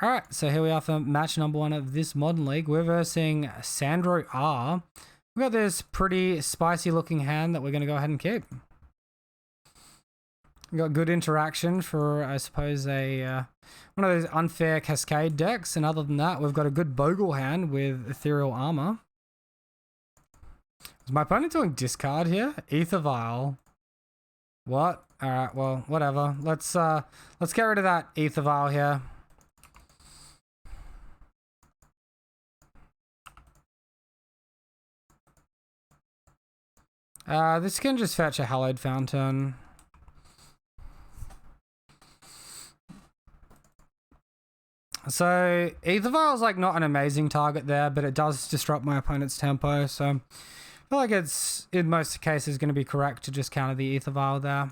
Alright, so here we are for match number 1 of this modern league. We're versing Sandro R. We've got this pretty spicy looking hand that we're going to go ahead and keep. We've got good interaction for, I suppose, one of those unfair cascade decks. And other than that, we've got a good Bogle hand with ethereal armor. Is my opponent doing discard here? Ether Vial. What? Alright, well, whatever. Let's get rid of that Ether Vial here. This can just fetch a Hallowed Fountain. So, Ether Vial is like not an amazing target there, but it does disrupt my opponent's tempo, so I feel like it's, in most cases, going to be correct to just counter the Ether Vial there.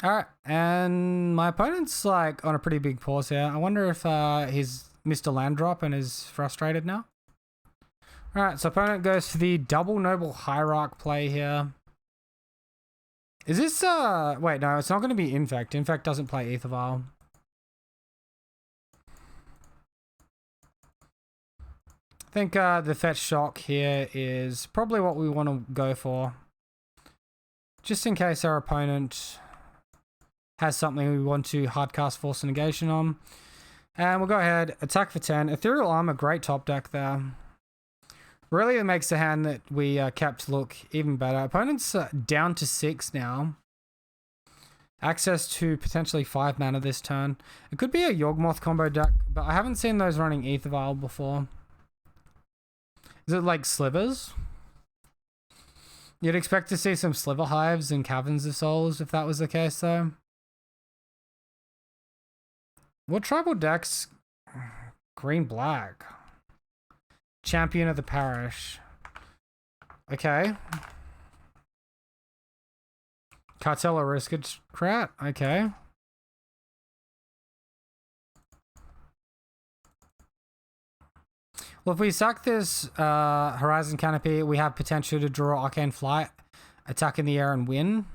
Alright, and my opponent's like on a pretty big pause here. I wonder if he's missed a land drop and is frustrated now. Alright, so opponent goes for the double Noble Hierarch play here. Is this, wait, no, it's not going to be Infect. Infect doesn't play Ether Vial. I think the Fetch Shock here is probably what we want to go for. Just in case our opponent has something we want to hardcast Force of Negation on. And we'll go ahead, attack for 10. Ethereal Armor, great top deck there. Really, it makes the hand that we kept look even better. Opponent's down to 6 now. Access to potentially 5 mana this turn. It could be a Yawgmoth combo deck, but I haven't seen those running Ether Vial before. Is it like Slivers? You'd expect to see some Sliver Hives and Caverns of Souls if that was the case, though. What tribal decks? Green-black. Champion of the Parish. Okay. Cartel Aristocrat. Okay. Well, if we sack this Horizon Canopy, we have potential to draw Arcane Flight, attack in the air, and win.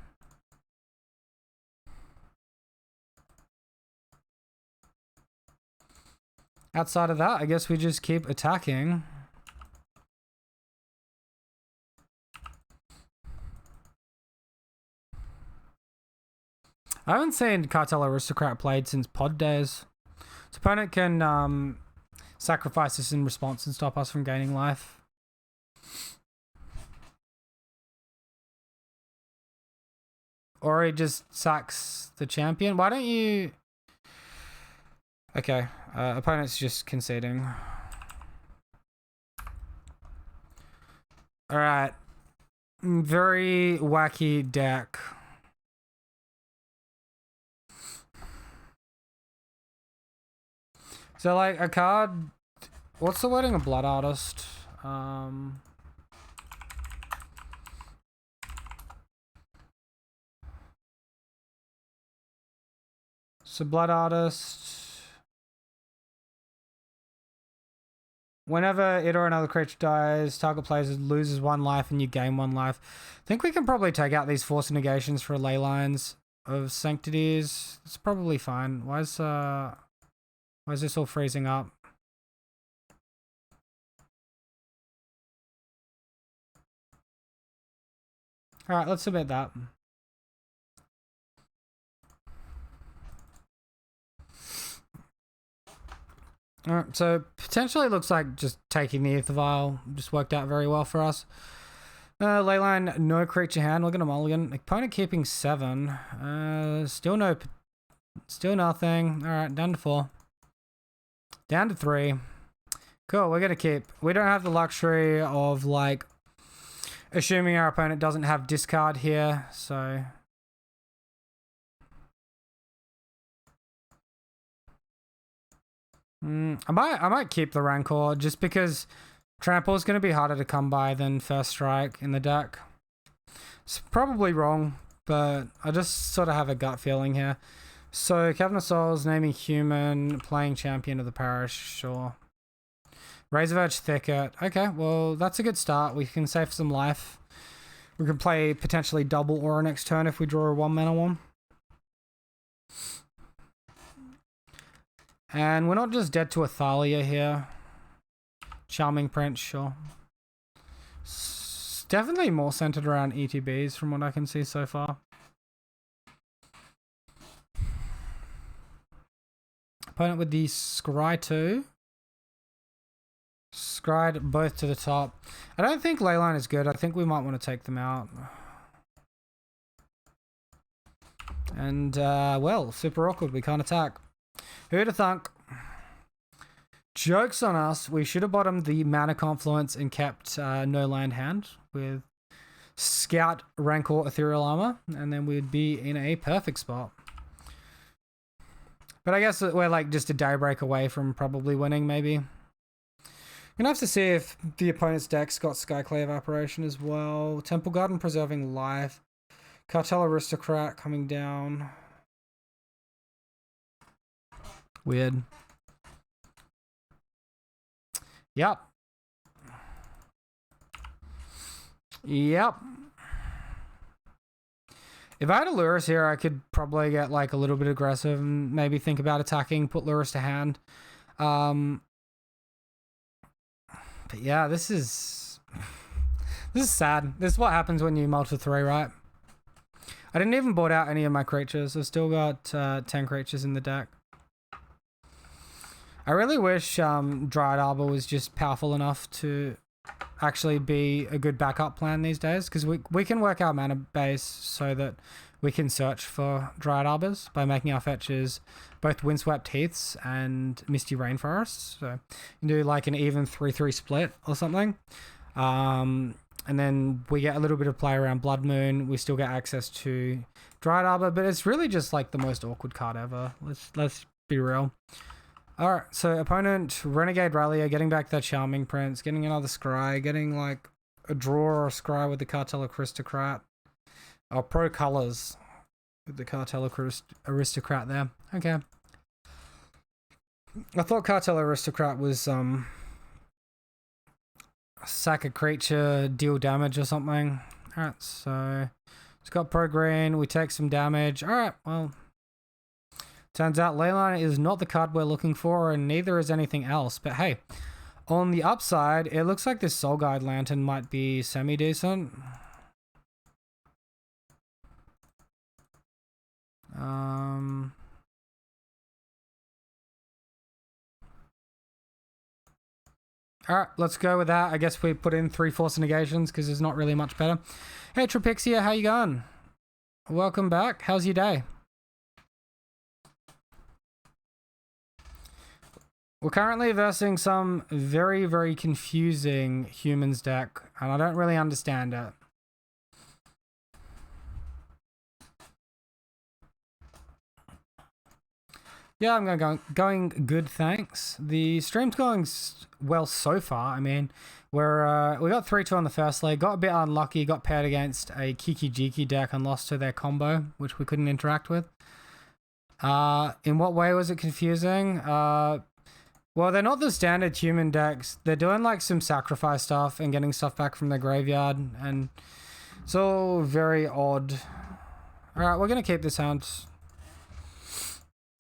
Outside of that, I guess we just keep attacking. I haven't seen Cartel Aristocrat played since pod days. So opponent can sacrifice this in response and stop us from gaining life. Or he just sacks the champion. Why don't you... Okay, opponent's just conceding. Alright. Very wacky deck. So, like, a card... What's the wording of Blood Artist? So, Blood Artist... Whenever it or another creature dies, target player loses 1 life and you gain 1 life. I think we can probably take out these Force of Negations for Ley Lines of Sanctities. It's probably fine. Why is this all freezing up? Alright, let's submit that. Alright, so potentially looks like just taking the Ether Vial just worked out very well for us. Leyline, no creature hand. Look at a mulligan. Opponent keeping 7. Still nothing. Alright, down to 4. Down to 3. Cool, we're gonna keep. We don't have the luxury of, like, assuming our opponent doesn't have discard here, so... I might keep the Rancor just because Trample is going to be harder to come by than First Strike in the deck. It's probably wrong, but I just sort of have a gut feeling here. So, Cavern of Souls, naming human, playing Champion of the Parish, sure. Razorverge Thicket. Okay, well, that's a good start. We can save some life. We can play potentially double Aura next turn if we draw a 1-mana one. And we're not just dead to a Thalia here. Charming Prince, sure. It's definitely more centered around ETBs from what I can see so far. Opponent with the Scry 2. Scryed both to the top. I don't think Leyline is good. I think we might want to take them out. And, well, super awkward. We can't attack. Who'd have thunk? Joke's on us. We should have bottomed the Mana Confluence and kept no land hand with Scout, Rancor, Ethereal Armor. And then we'd be in a perfect spot. But I guess we're like just a daybreak away from probably winning, maybe. Gonna have to see if the opponent's deck's got Skyclave Apparition as well. Temple Garden Preserving Life. Cartel Aristocrat coming down. Weird. Yep. Yep. If I had a Lurrus here, I could probably get like a little bit aggressive and maybe think about attacking, put Lurrus to hand. But yeah, this is sad. This is what happens when you multi 3, right? I didn't even board out any of my creatures. I've still got 10 creatures in the deck. I really wish Dryad Arbor was just powerful enough to actually be a good backup plan these days, because we can work our mana base so that we can search for Dryad Arbors by making our fetches both Windswept Heaths and Misty Rainforests. So you can do like an even 3-3 split or something. And then we get a little bit of play around Blood Moon. We still get access to Dryad Arbor, but it's really just like the most awkward card ever. Let's be real. Alright, so opponent, Renegade Rallier, getting back that Charming Prince, getting another Scry, getting like a draw or a Scry with the Cartel Aristocrat. Oh, pro colors with the Cartel Aristocrat there. Okay. I thought Cartel Aristocrat was sack a creature, deal damage or something. Alright, so it's got pro green, we take some damage. Alright, well, turns out Leyline is not the card we're looking for, and neither is anything else. But hey, on the upside, it looks like this Soul Guide Lantern might be semi-decent. Alright, let's go with that. I guess we put in 3 Force Negations because there's not really much better. Hey Trapixia, how you going? Welcome back. How's your day? We're currently versing some very, very confusing humans deck, and I don't really understand it. Yeah, I'm going good, thanks. The stream's going well so far. I mean, we got 3-2 on the first leg, got a bit unlucky, got paired against a Kiki Jiki deck and lost to their combo, which we couldn't interact with. In what way was it confusing? Well, they're not the standard human decks. They're doing like some sacrifice stuff and getting stuff back from their graveyard, and it's all very odd. Alright, we're going to keep this hand.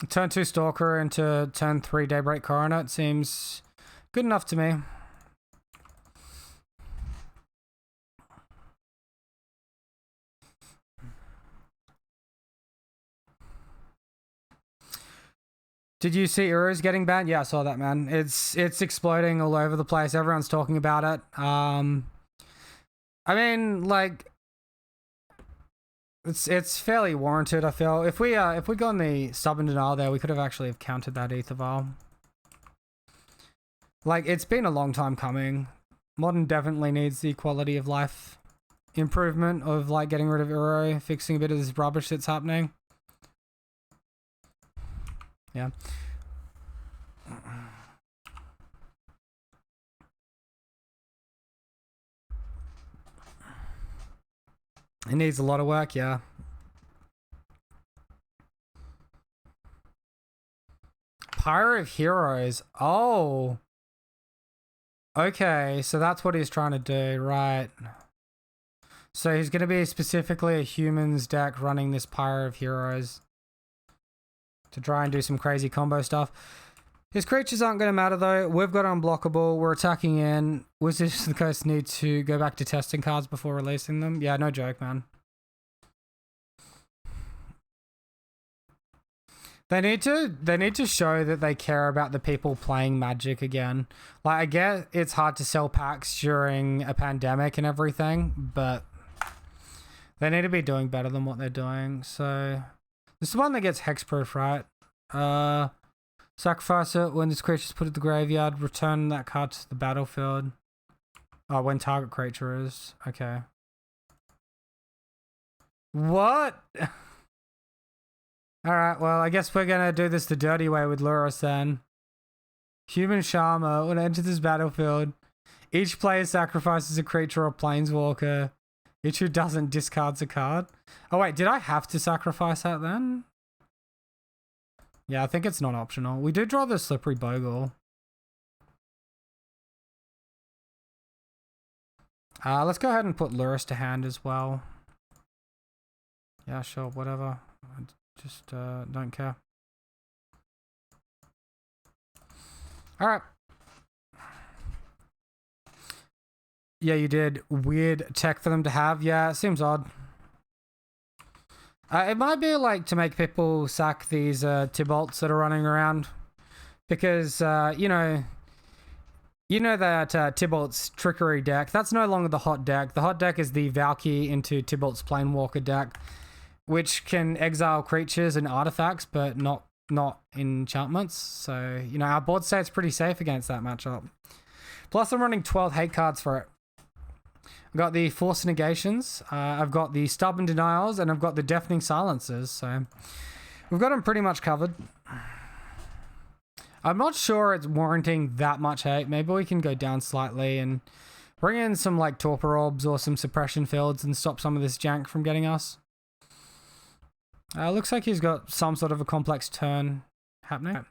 Turn 2 Stalker into turn 3 Daybreak Coronet seems good enough to me. Did you see Uruz getting banned? Yeah, I saw that, man. It's exploding all over the place. Everyone's talking about it. I mean, like, it's fairly warranted, I feel. If we gone the stubborn denial there, we could have actually have countered that Aether Vial. Like, it's been a long time coming. Modern definitely needs the quality of life improvement of like getting rid of Uro, fixing a bit of this rubbish that's happening. Yeah. It needs a lot of work, yeah. Pyre of Heroes. Oh. Okay, so that's what he's trying to do, right? So he's going to be specifically a humans deck running this Pyre of Heroes to try and do some crazy combo stuff. His creatures aren't going to matter though. We've got unblockable. We're attacking in. Wizards of the Coast need to go back to testing cards before releasing them. Yeah, no joke, man. They need to show that they care about the people playing Magic again. Like, I get it's hard to sell packs during a pandemic and everything, but they need to be doing better than what they're doing. So this is the one that gets hexproof, right? Sacrifice it when this creature is put at the graveyard. Return that card to the battlefield. Oh, when target creature is. Okay. What? Alright, well, I guess we're gonna do this the dirty way with Lurrus then. Human Shaman, when it enters this battlefield, each player sacrifices a creature or planeswalker. Each who doesn't discards a card. Oh wait, did I have to sacrifice that then? Yeah, I think it's not optional. We do draw the Slippery Bogle. Let's go ahead and put Lurrus to hand as well. Yeah, sure, whatever. I just don't care. Alright. Yeah, you did. Weird tech for them to have. Yeah, it seems odd. It might be like to make people sack these Tybalts that are running around. Because, you know that Tybalt's Trickery deck, that's no longer the hot deck. The hot deck is the Valky into Tybalt's Planewalker deck, which can exile creatures and artifacts, but not enchantments. So, you know, our board state's pretty safe against that matchup. Plus, I'm running 12 hate cards for it. I've got the Force Negations, I've got the Stubborn Denials, and I've got the Deafening Silences. So, we've got them pretty much covered. I'm not sure it's warranting that much hate. Maybe we can go down slightly and bring in some like Torpor Orbs or some Suppression Fields and stop some of this jank from getting us. Looks like he's got some sort of a complex turn happening.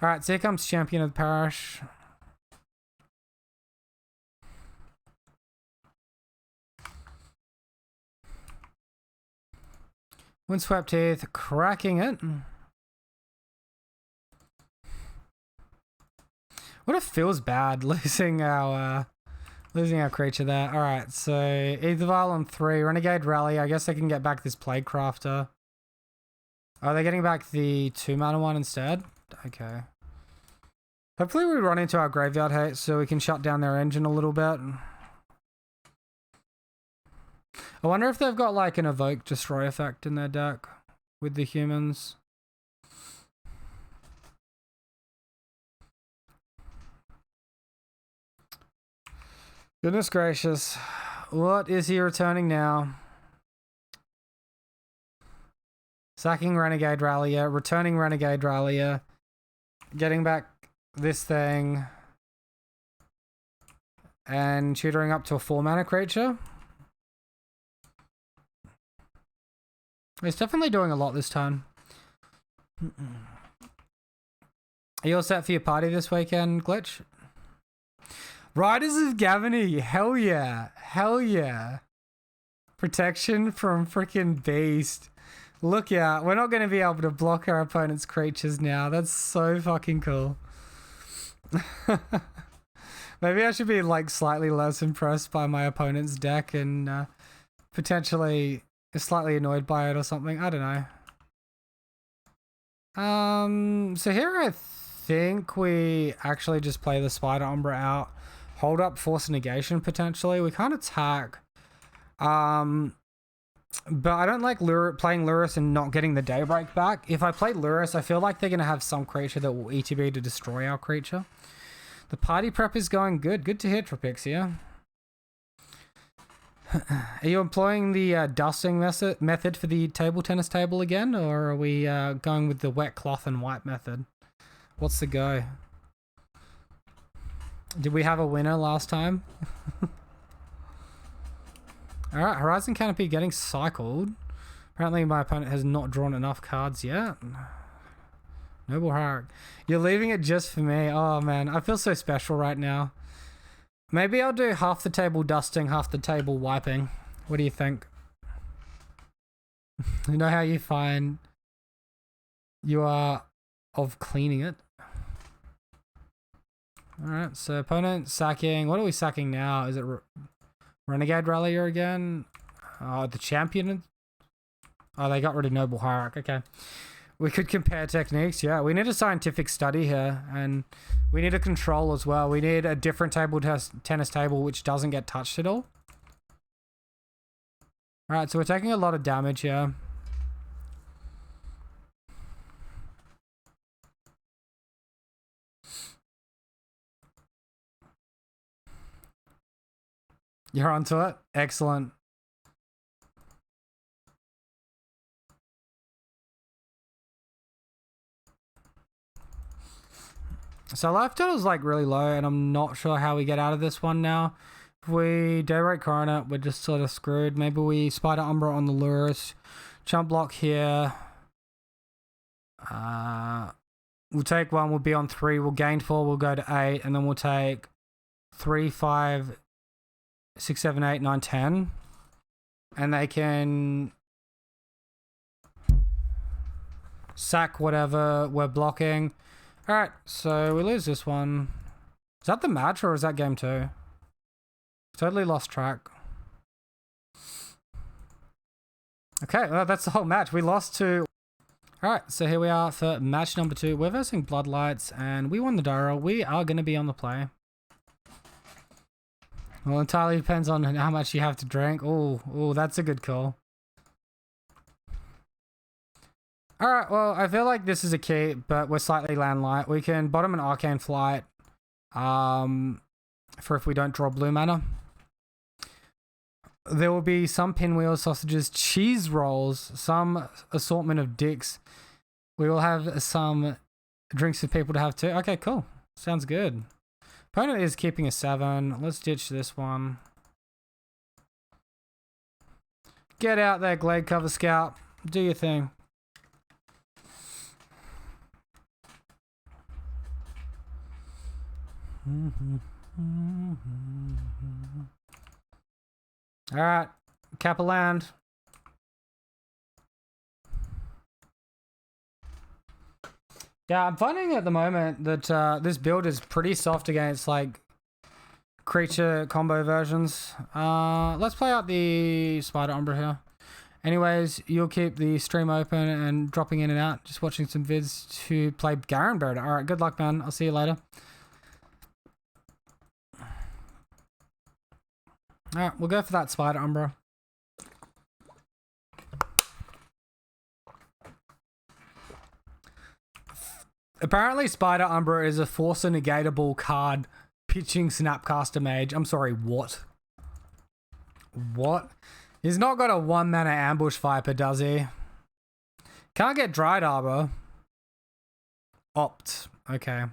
Alright, so here comes Champion of the Parish. Windswept Teeth, cracking it. What if it feels bad losing our creature there. Alright, so Aethervial on 3, Renegade Rally. I guess they can get back this Plaguecrafter. Are they getting back the 2-mana one instead? Okay. Hopefully we run into our graveyard hate so we can shut down their engine a little bit. I wonder if they've got like an Evoke Destroy effect in their deck with the humans. Goodness gracious. What is he returning now? Sacking Renegade Rallier, returning Renegade Rallier, getting back this thing, and tutoring up to a 4-mana creature. He's definitely doing a lot this time. Are you all set for your party this weekend, Glitch? Riders of Gavany, hell yeah. Hell yeah. Protection from freaking Beast. Look out, we're not going to be able to block our opponent's creatures now. That's so fucking cool. Maybe I should be like slightly less impressed by my opponent's deck and potentially slightly annoyed by it or something. I don't know. So here I think we actually just play the Spider Umbra out. Hold up Force Negation potentially. We can't attack. But I don't like playing Lurrus and not getting the Daybreak back. If I play Lurrus, I feel like they're going to have some creature that will ETB to destroy our creature. The party prep is going good. Good to hear, Tropixia. Are you employing the dusting method for the table tennis table again? Or are we going with the wet cloth and white method? What's the go? Did we have a winner last time? Alright, Horizon Canopy getting cycled. Apparently my opponent has not drawn enough cards yet. Noble Hierarch. You're leaving it just for me. Oh man, I feel so special right now. Maybe I'll do half the table dusting, half the table wiping. What do you think? You know how you find you are of cleaning it? Alright, so opponent sacking. What are we sacking now? Is it Renegade Rallier again? Oh, the champion? Oh, they got rid of Noble Hierarch. Okay. We could compare techniques. Yeah, we need a scientific study here. And we need a control as well. We need a different tennis table which doesn't get touched at all. Alright, so we're taking a lot of damage here. You're onto it? Excellent. So life total is like really low, and I'm not sure how we get out of this one now. If we Daybreak Coronet, we're just sort of screwed. Maybe we Spider Umbra on the Lurus. Jump block here. We'll take 1, we'll be on 3, we'll gain 4, we'll go to 8, and then we'll take 3, 5, 6, 7, 8, 9, 10. And they can sack whatever we're blocking. Alright, so we lose this one. Is that the match or is that game 2? Totally lost track. Okay, well, that's the whole match. We lost to... Alright, so here we are for match number 2. We're versing Bloodlights and we won the die roll. We are going to be on the play. Well, entirely depends on how much you have to drink. Oh, that's a good call. Alright, well, I feel like this is a key, but we're slightly land light. We can bottom an Arcane Flight for if we don't draw blue mana. There will be some pinwheel sausages, cheese rolls, some assortment of dicks. We will have some drinks for people to have too. Okay, cool. Sounds good. Opponent is keeping a 7. Let's ditch this one. Get out there, Glade Cover Scout. Do your thing. Alright, cap a land. Yeah, I'm finding at the moment that this build is pretty soft against like creature combo versions. Let's play out the Spider Umbra here. Anyways, you'll keep the stream open and dropping in and out, just watching some vids to play Garen Bird. Alright, good luck, man. I'll see you later. Alright, we'll go for that Spider Umbra. Apparently, Spider Umbra is a force negatable card pitching Snapcaster Mage. I'm sorry, what? What? He's not got a 1 mana Ambush Viper, does he? Can't get Dried Arbor. Opt. Okay.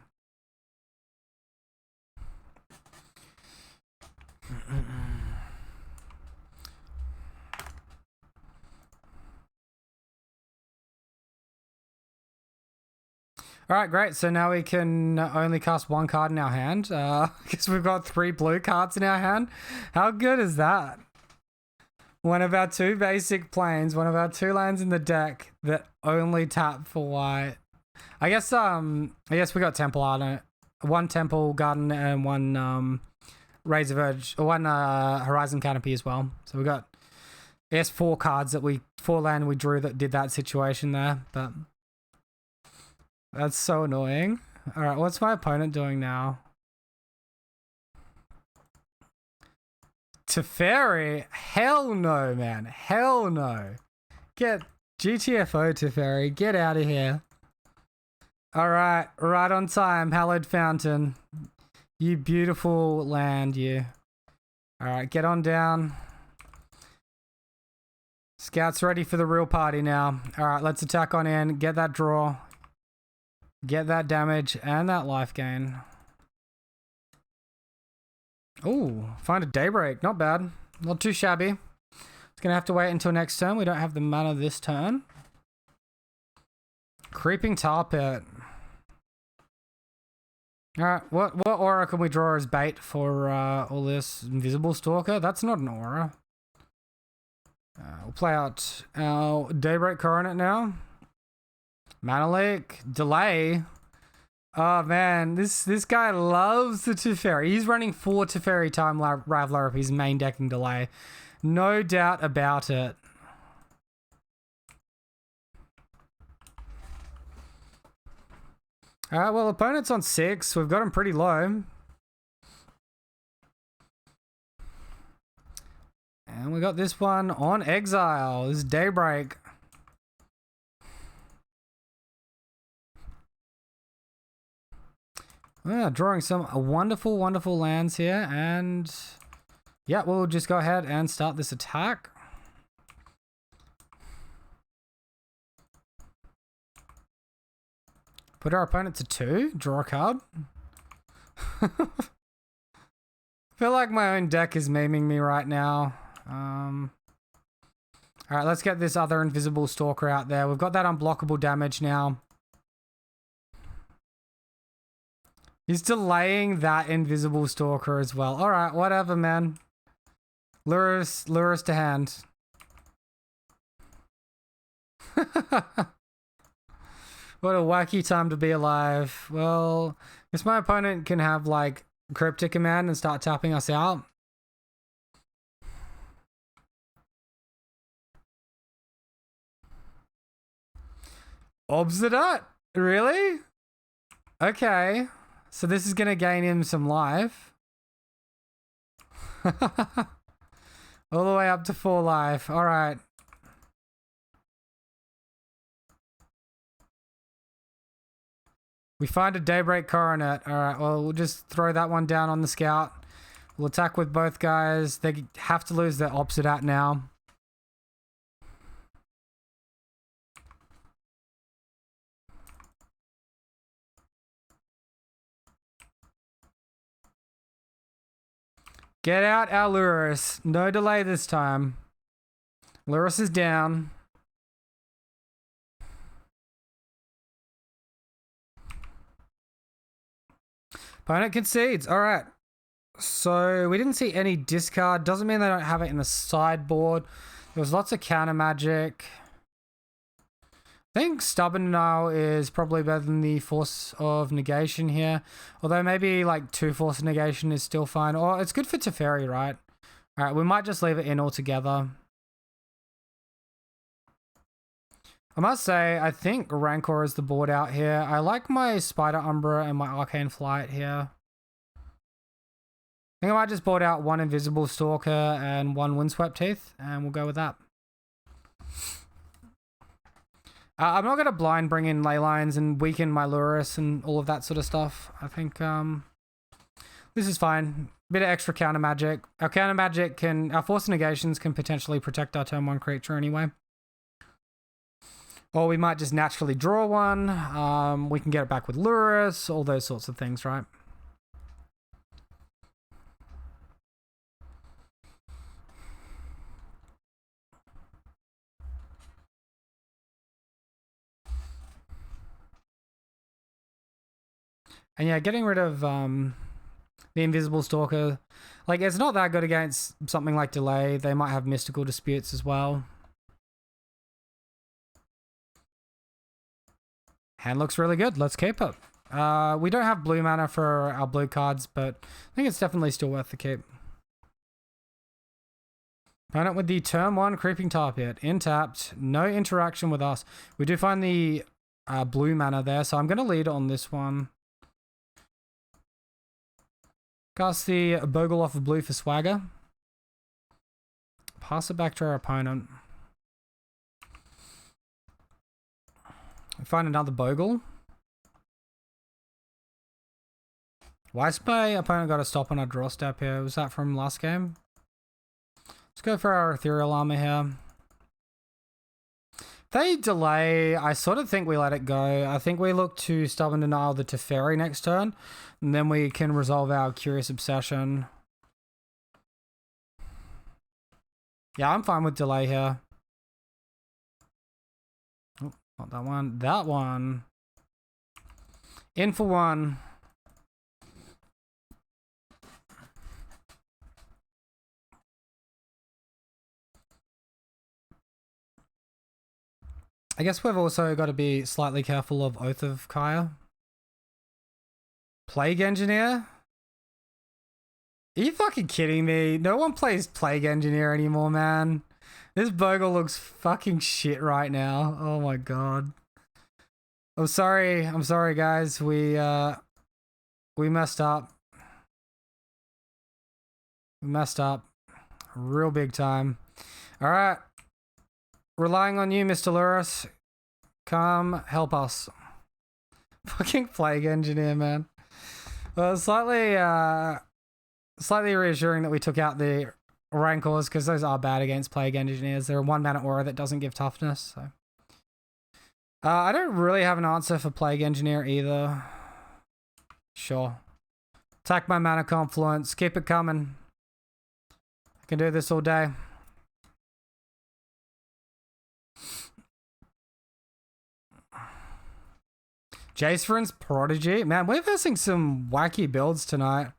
Alright, great. So now we can only cast 1 card in our hand. Because we've got 3 blue cards in our hand. How good is that? One of our 2 basic planes, one of our 2 lands in the deck that only tap for white. I guess we got Temple Garden, 1 Temple Garden and 1 Razor Verge, or 1 Horizon Canopy as well. So we got, I guess, 4 cards that 4 land we drew that did that situation there, but that's so annoying. Alright, what's my opponent doing now? Teferi? Hell no, man. Hell no. Get GTFO, Teferi. Get out of here. Alright, right on time. Hallowed Fountain. You beautiful land, you. Alright, get on down. Scouts ready for the real party now. Alright, let's attack on in. Get that draw. Get that damage and that life gain. Ooh, find a Daybreak. Not bad. Not too shabby. It's going to have to wait until next turn. We don't have the mana this turn. Creeping Tar Pit. Alright, what aura can we draw as bait for all this? Invisible Stalker? That's not an aura. We'll play out our Daybreak Coronet now. Mana Leak. Delay. Oh man, this guy loves the Teferi. He's running 4 Teferi Time Raveler if he's main decking Delay. No doubt about it. Alright, well, opponent's on 6. We've got him pretty low. And we got this one on Exile. This is Daybreak. Yeah, drawing some wonderful, wonderful lands here. And yeah, we'll just go ahead and start this attack. Put our opponent to 2. Draw a card. I feel like my own deck is memeing me right now. Alright, let's get this other Invisible Stalker out there. We've got that unblockable damage now. He's delaying that Invisible Stalker as well. Alright, whatever, man. Lure us to hand. What a wacky time to be alive. Well, I guess my opponent can have, like, Cryptic Command and start tapping us out. Obsidat? Really? Okay. So this is going to gain him some life. All the way up to 4 life. Alright. We find a Daybreak Coronet. Alright, well, we'll just throw that one down on the scout. We'll attack with both guys. They have to lose their Obsidat now. Get out our Lurus. No delay this time. Lurus is down. Opponent concedes. Alright. So we didn't see any discard. Doesn't mean they don't have it in the sideboard. There was lots of counter magic. I think Stubborn Denial is probably better than the Force of Negation here. Although maybe like 2 Force of Negation is still fine. Or it's good for Teferi, right? Alright, we might just leave it in altogether. I must say, I think Rancor is the board out here. I like my Spider Umbra and my Arcane Flight here. I think I might just board out 1 Invisible Stalker and 1 Windswept Teeth, and we'll go with that. I'm not going to blind bring in ley lines and weaken my Lurus and all of that sort of stuff. I think this is fine. Bit of extra counter magic. Our counter magic can, our Force of Negations can potentially protect our turn 1 creature anyway. Or we might just naturally draw one. We can get it back with Lurus, all those sorts of things, right? And yeah, getting rid of the Invisible Stalker, like, it's not that good against something like Delay. They might have Mystical Disputes as well. Hand looks really good. Let's keep it. We don't have blue mana for our blue cards, but I think it's definitely still worth the keep. Opponent with the turn 1 Creeping Tar Pit. Intapped. No interaction with us. We do find the blue mana there, so I'm going to lead on this one. Cast the Bogle off of blue for swagger. Pass it back to our opponent. Find another Bogle. Why has my opponent got to stop on a draw step here? Was that from last game? Let's go for our Ethereal Armor here. They delay. I sort of think we let it go. I think we look to Stubborn Denial the Teferi next turn, and then we can resolve our Curious Obsession. Yeah, I'm fine with delay here. Oh, not that one. That one. In for 1. I guess we've also got to be slightly careful of Oath of Kaya. Plague Engineer? Are you fucking kidding me? No one plays Plague Engineer anymore, man. This Bogle looks fucking shit right now. Oh my god. I'm sorry guys. We messed up. We messed up. Real big time. Alright. Relying on you, Mr. Luris. Come help us. Fucking Plague Engineer, man. Well, slightly reassuring that we took out the Rancors, because those are bad against Plague Engineers. They're a 1-mana aura that doesn't give toughness. So, I don't really have an answer for Plague Engineer either. Sure. Attack my mana confluence. Keep it coming. I can do this all day. Jace's Prodigy. Man, we're versing some wacky builds tonight.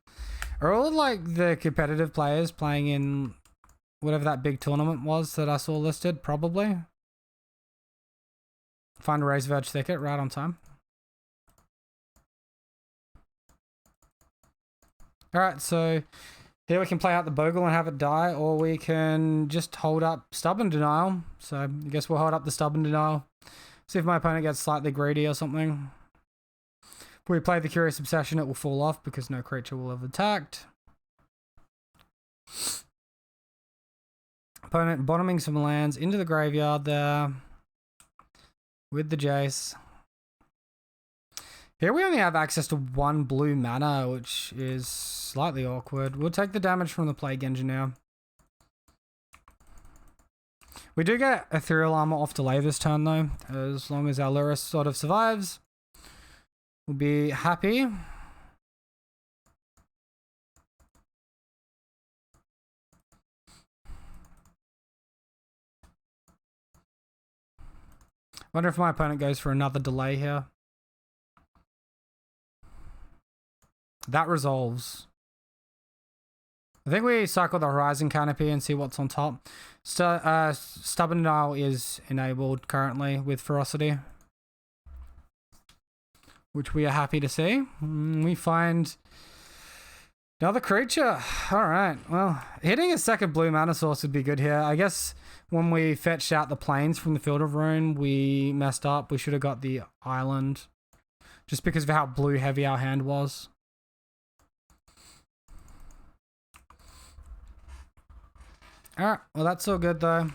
Are all like the competitive players playing in whatever that big tournament was that I saw listed? Probably. Find a Razorverge Thicket right on time. Alright, so here we can play out the Bogle and have it die, or we can just hold up Stubborn Denial. So I guess we'll hold up the Stubborn Denial. See if my opponent gets slightly greedy or something. If we play the Curious Obsession, it will fall off because no creature will have attacked. Opponent bottoming some lands into the graveyard there with the Jace. Here we only have access to 1 blue mana, which is slightly awkward. We'll take the damage from the Plague Engineer. We do get Ethereal Armor off delay this turn though, as long as our Luris sort of survives. We'll be happy. Wonder if my opponent goes for another delay here. That resolves. I think we cycle the Horizon Canopy and see what's on top. Stubborn Denial is enabled currently with Ferocity, which we are happy to see. We find another creature. Alright, well, hitting a second blue mana source would be good here. I guess when we fetched out the plains from the Field of Ruin, we messed up. We should have got the island, just because of how blue heavy our hand was. Alright, well that's all good though.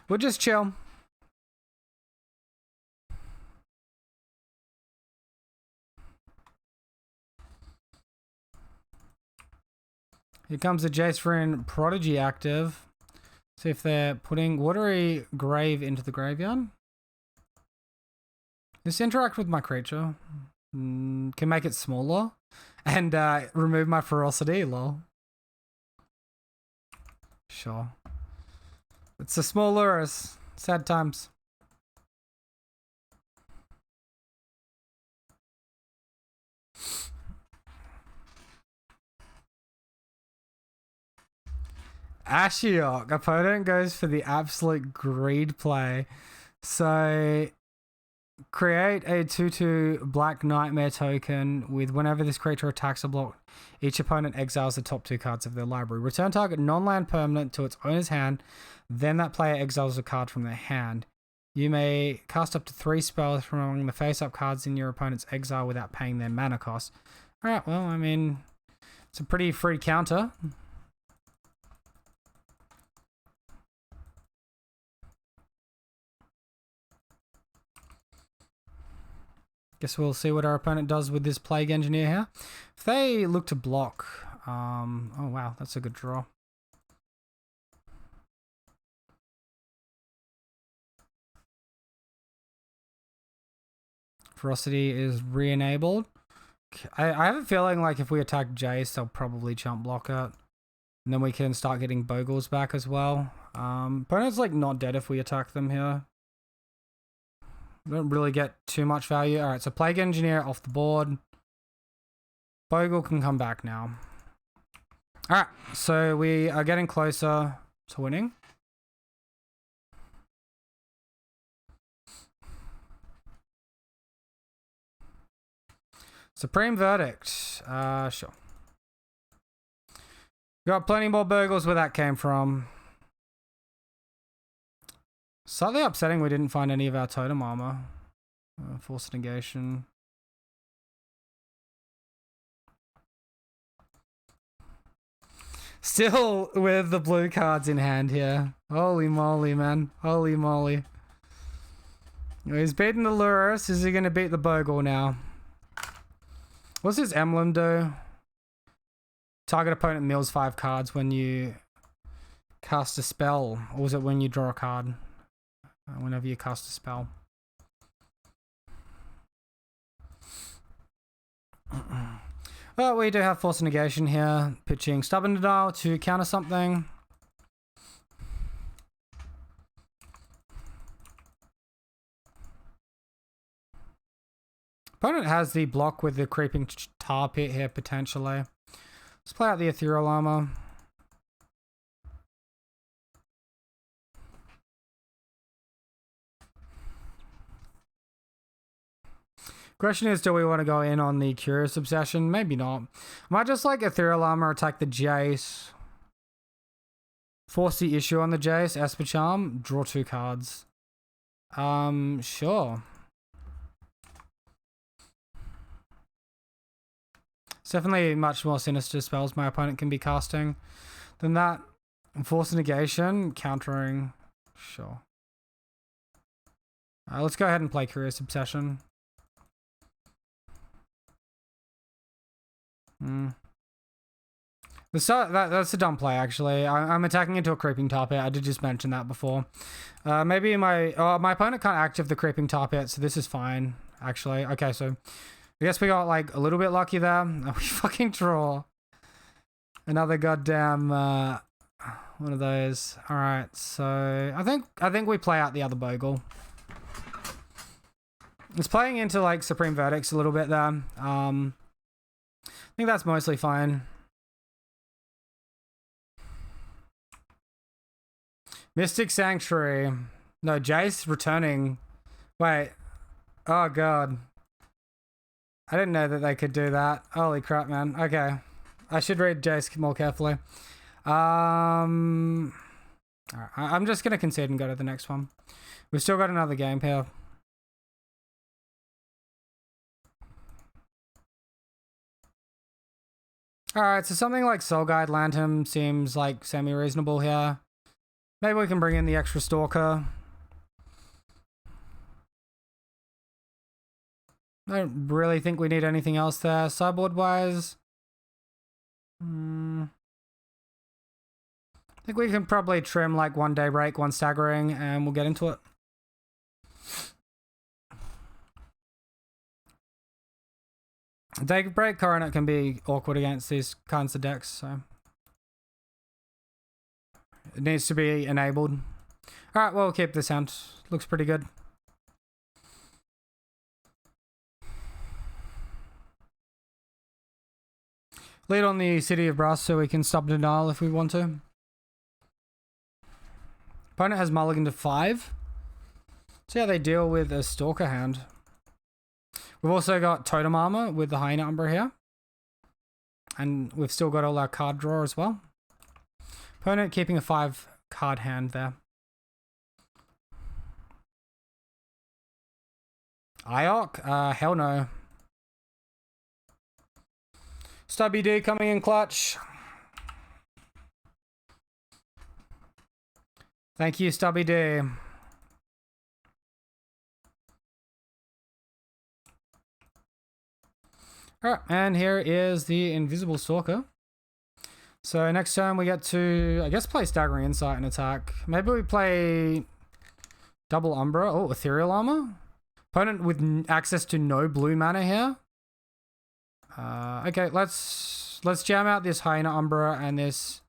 We'll just chill. Here comes the Jace's Prodigy active. See if they're putting Watery Grave into the graveyard. This interact with my creature. Can make it smaller. And remove my Ferocity, lol. Sure. It's a small Luris. Sad times. Ashiok. Opponent goes for the absolute greed play. So create a 2/2 Black Nightmare token with whenever this creature attacks a block, each opponent exiles the top 2 cards of their library. Return target non-land permanent to its owner's hand, then that player exiles a card from their hand. You may cast up to 3 spells from among the face-up cards in your opponent's exile without paying their mana cost. Alright, well, I mean, it's a pretty free counter. Guess we'll see what our opponent does with this Plague Engineer here. If they look to block, oh wow, that's a good draw. Ferocity is re-enabled. I have a feeling like if we attack Jace, they'll probably chump block it. And then we can start getting Bogles back as well. Opponent's like not dead if we attack them here. Don't really get too much value. Alright, so Plague Engineer off the board. Bogle can come back now. Alright, so we are getting closer to winning. Supreme Verdict. Sure. Got plenty more Bogles where that came from. Slightly upsetting we didn't find any of our totem armor. Force negation. Still with the blue cards in hand here. Holy moly, man. Holy moly. He's beating the Lurus. Is he going to beat the Bogle now? What's his emblem do? Target opponent mills 5 cards when you cast a spell. Or was it when you draw a card? Whenever you cast a spell. Well, we do have Force Negation here. Pitching Stubborn Denial to counter something. Opponent has the block with the Creeping Tar Pit here, potentially. Let's play out the Ethereal Armor. Question is, do we want to go in on the Curious Obsession? Maybe not. I might just like Ethereal Armor, attack the Jace. Force the issue on the Jace, Esper Charm, draw 2 cards. Sure. It's definitely much more sinister spells my opponent can be casting than that. Force Negation, countering, sure. Let's go ahead and play Curious Obsession. That's a dumb play, actually. I'm attacking into a Creeping Tar Pit. I did just mention that before. Maybe my opponent can't active the Creeping Tar Pit, so this is fine, actually. Okay, so I guess we got like a little bit lucky there. We fucking draw another goddamn one of those. All right, so I think we play out the other Bogle. It's playing into like Supreme Verdicts a little bit there. I think that's mostly fine. Mystic Sanctuary. No, Jace returning. Wait. Oh, God. I didn't know that they could do that. Holy crap, man. Okay. I should read Jace more carefully. Alright, I'm just going to concede and go to the next one. We've still got another game here. Alright, so something like Soul Guide Lantern seems like semi-reasonable here. Maybe we can bring in the extra Stalker. I don't really think we need anything else there. Sideboard-wise, I think we can probably trim like 1 Daybreak, 1 Staggering, and we'll get into it. Daybreak Coronet can be awkward against these kinds of decks, so it needs to be enabled. Alright, we'll keep this hand. Looks pretty good. Lead on the City of Brass so we can stub Denial if we want to. Opponent has mulligan to 5. See how they deal with a Stalker hand. We've also got Totem Armor with the Hyena Umbra here. And we've still got all our card draw as well. Opponent keeping a 5 card hand there. Iok? Hell no. Stubby D coming in clutch. Thank you, Stubby D. Alright, and here is the Invisible Stalker. So next turn we get to, I guess, play Staggering Insight and attack. Maybe we play double Umbra. Oh, Ethereal Armor. Opponent with access to no blue mana here. Okay, let's jam out this Hyena Umbra and this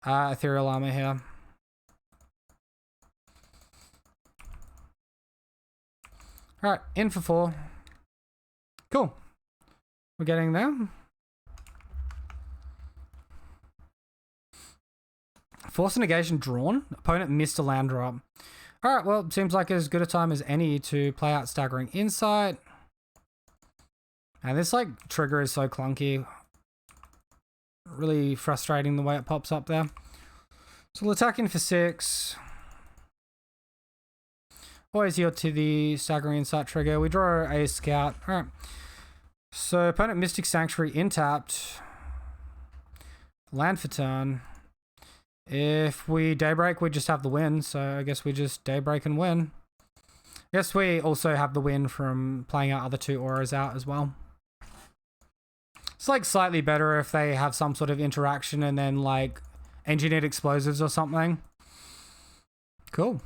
Ethereal Armor here. Alright, in for 4. Cool. We're getting there. Force Negation drawn. Opponent missed a land drop. Alright, well, seems like as good a time as any to play out Staggering Insight. And this like trigger is so clunky. Really frustrating the way it pops up there. So we'll attack in for 6. Always yield to the staggering insight trigger. We draw a scout. Alright. So opponent Mystic Sanctuary intapped. Land for turn. If we daybreak, we just have the win. So I guess we just daybreak and win. I guess we also have the win from playing our other 2 auras out as well. It's like slightly better if they have some sort of interaction and then like engineered explosives or something. Cool.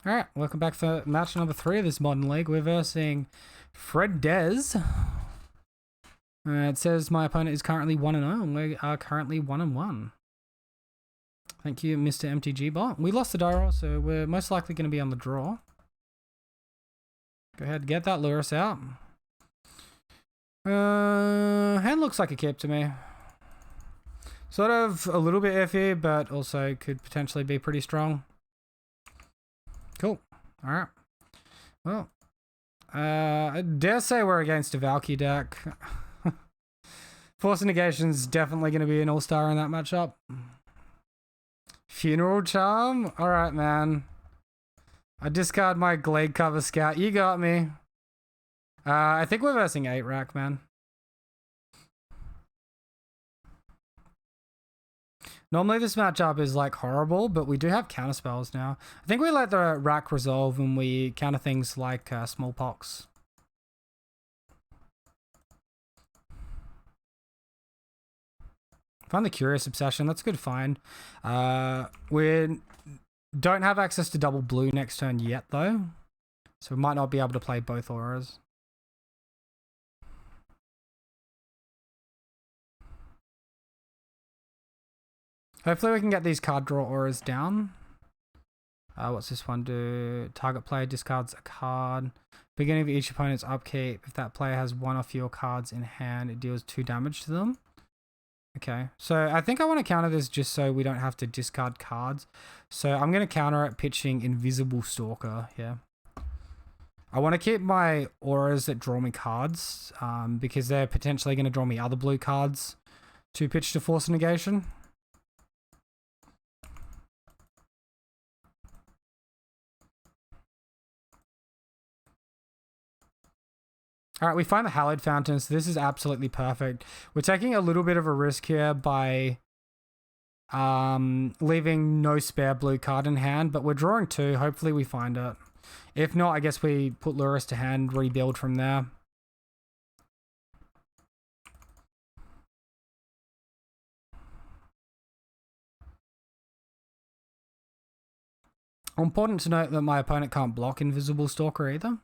Alright, welcome back for match number 3 of this modern league. We're versing Fred Dez. It says my opponent is currently 1-0 and we are currently 1-1. Thank you, Mr. MTG bot. We lost the die roll, so we're most likely going to be on the draw. Go ahead, get that Lurrus out. Hand looks like a keep to me. Sort of a little bit iffy, but also could potentially be pretty strong. Cool. Alright. Well, I dare say we're against a Valky deck. Force Negation's definitely going to be an all-star in that matchup. Funeral Charm? Alright, man. I discard my Glade Cover Scout. You got me. I think we're versing 8 rack, man. Normally this matchup is like horrible, but we do have counter spells now. I think we let the rack resolve when we counter things like smallpox. Find the Curious Obsession. That's a good find. We don't have access to double blue next turn yet, though. So we might not be able to play both auras. Hopefully we can get these card draw auras down. What's this one do? Target player discards a card. Beginning of each opponent's upkeep. If that player has 1 or fewer cards in hand, it deals 2 damage to them. Okay, so I think I want to counter this just so we don't have to discard cards. So I'm going to counter it pitching Invisible Stalker here. I want to keep my auras that draw me cards because they're potentially going to draw me other blue cards to pitch to Force Negation. Alright, we find the Hallowed Fountain, so this is absolutely perfect. We're taking a little bit of a risk here by leaving no spare blue card in hand, but we're drawing 2. Hopefully we find it. If not, I guess we put Lurrus to hand, rebuild from there. Important to note that my opponent can't block Invisible Stalker either.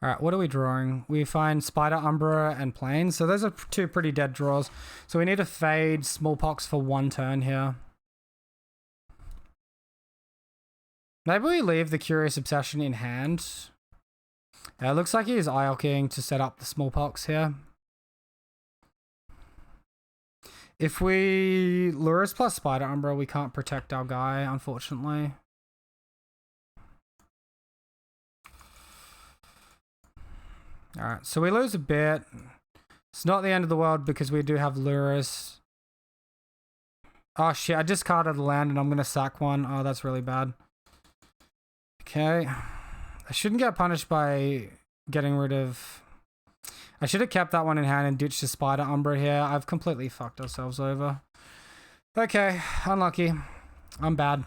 Alright, what are we drawing? We find Spider Umbra and Plane. So those are 2 pretty dead draws. So we need to fade Smallpox for 1 turn here. Maybe we leave the Curious Obsession in hand. It looks like he is ILKing to set up the Smallpox here. If we Lurrus plus Spider Umbra, we can't protect our guy, unfortunately. Alright, so we lose a bit. It's not the end of the world because we do have Lurrus. Oh shit, I discarded the land and I'm going to sack 1. Oh, that's really bad. Okay. I shouldn't get punished by getting rid of... I should have kept that one in hand and ditched the Spider Umbra here. I've completely fucked ourselves over. Okay, unlucky. I'm bad.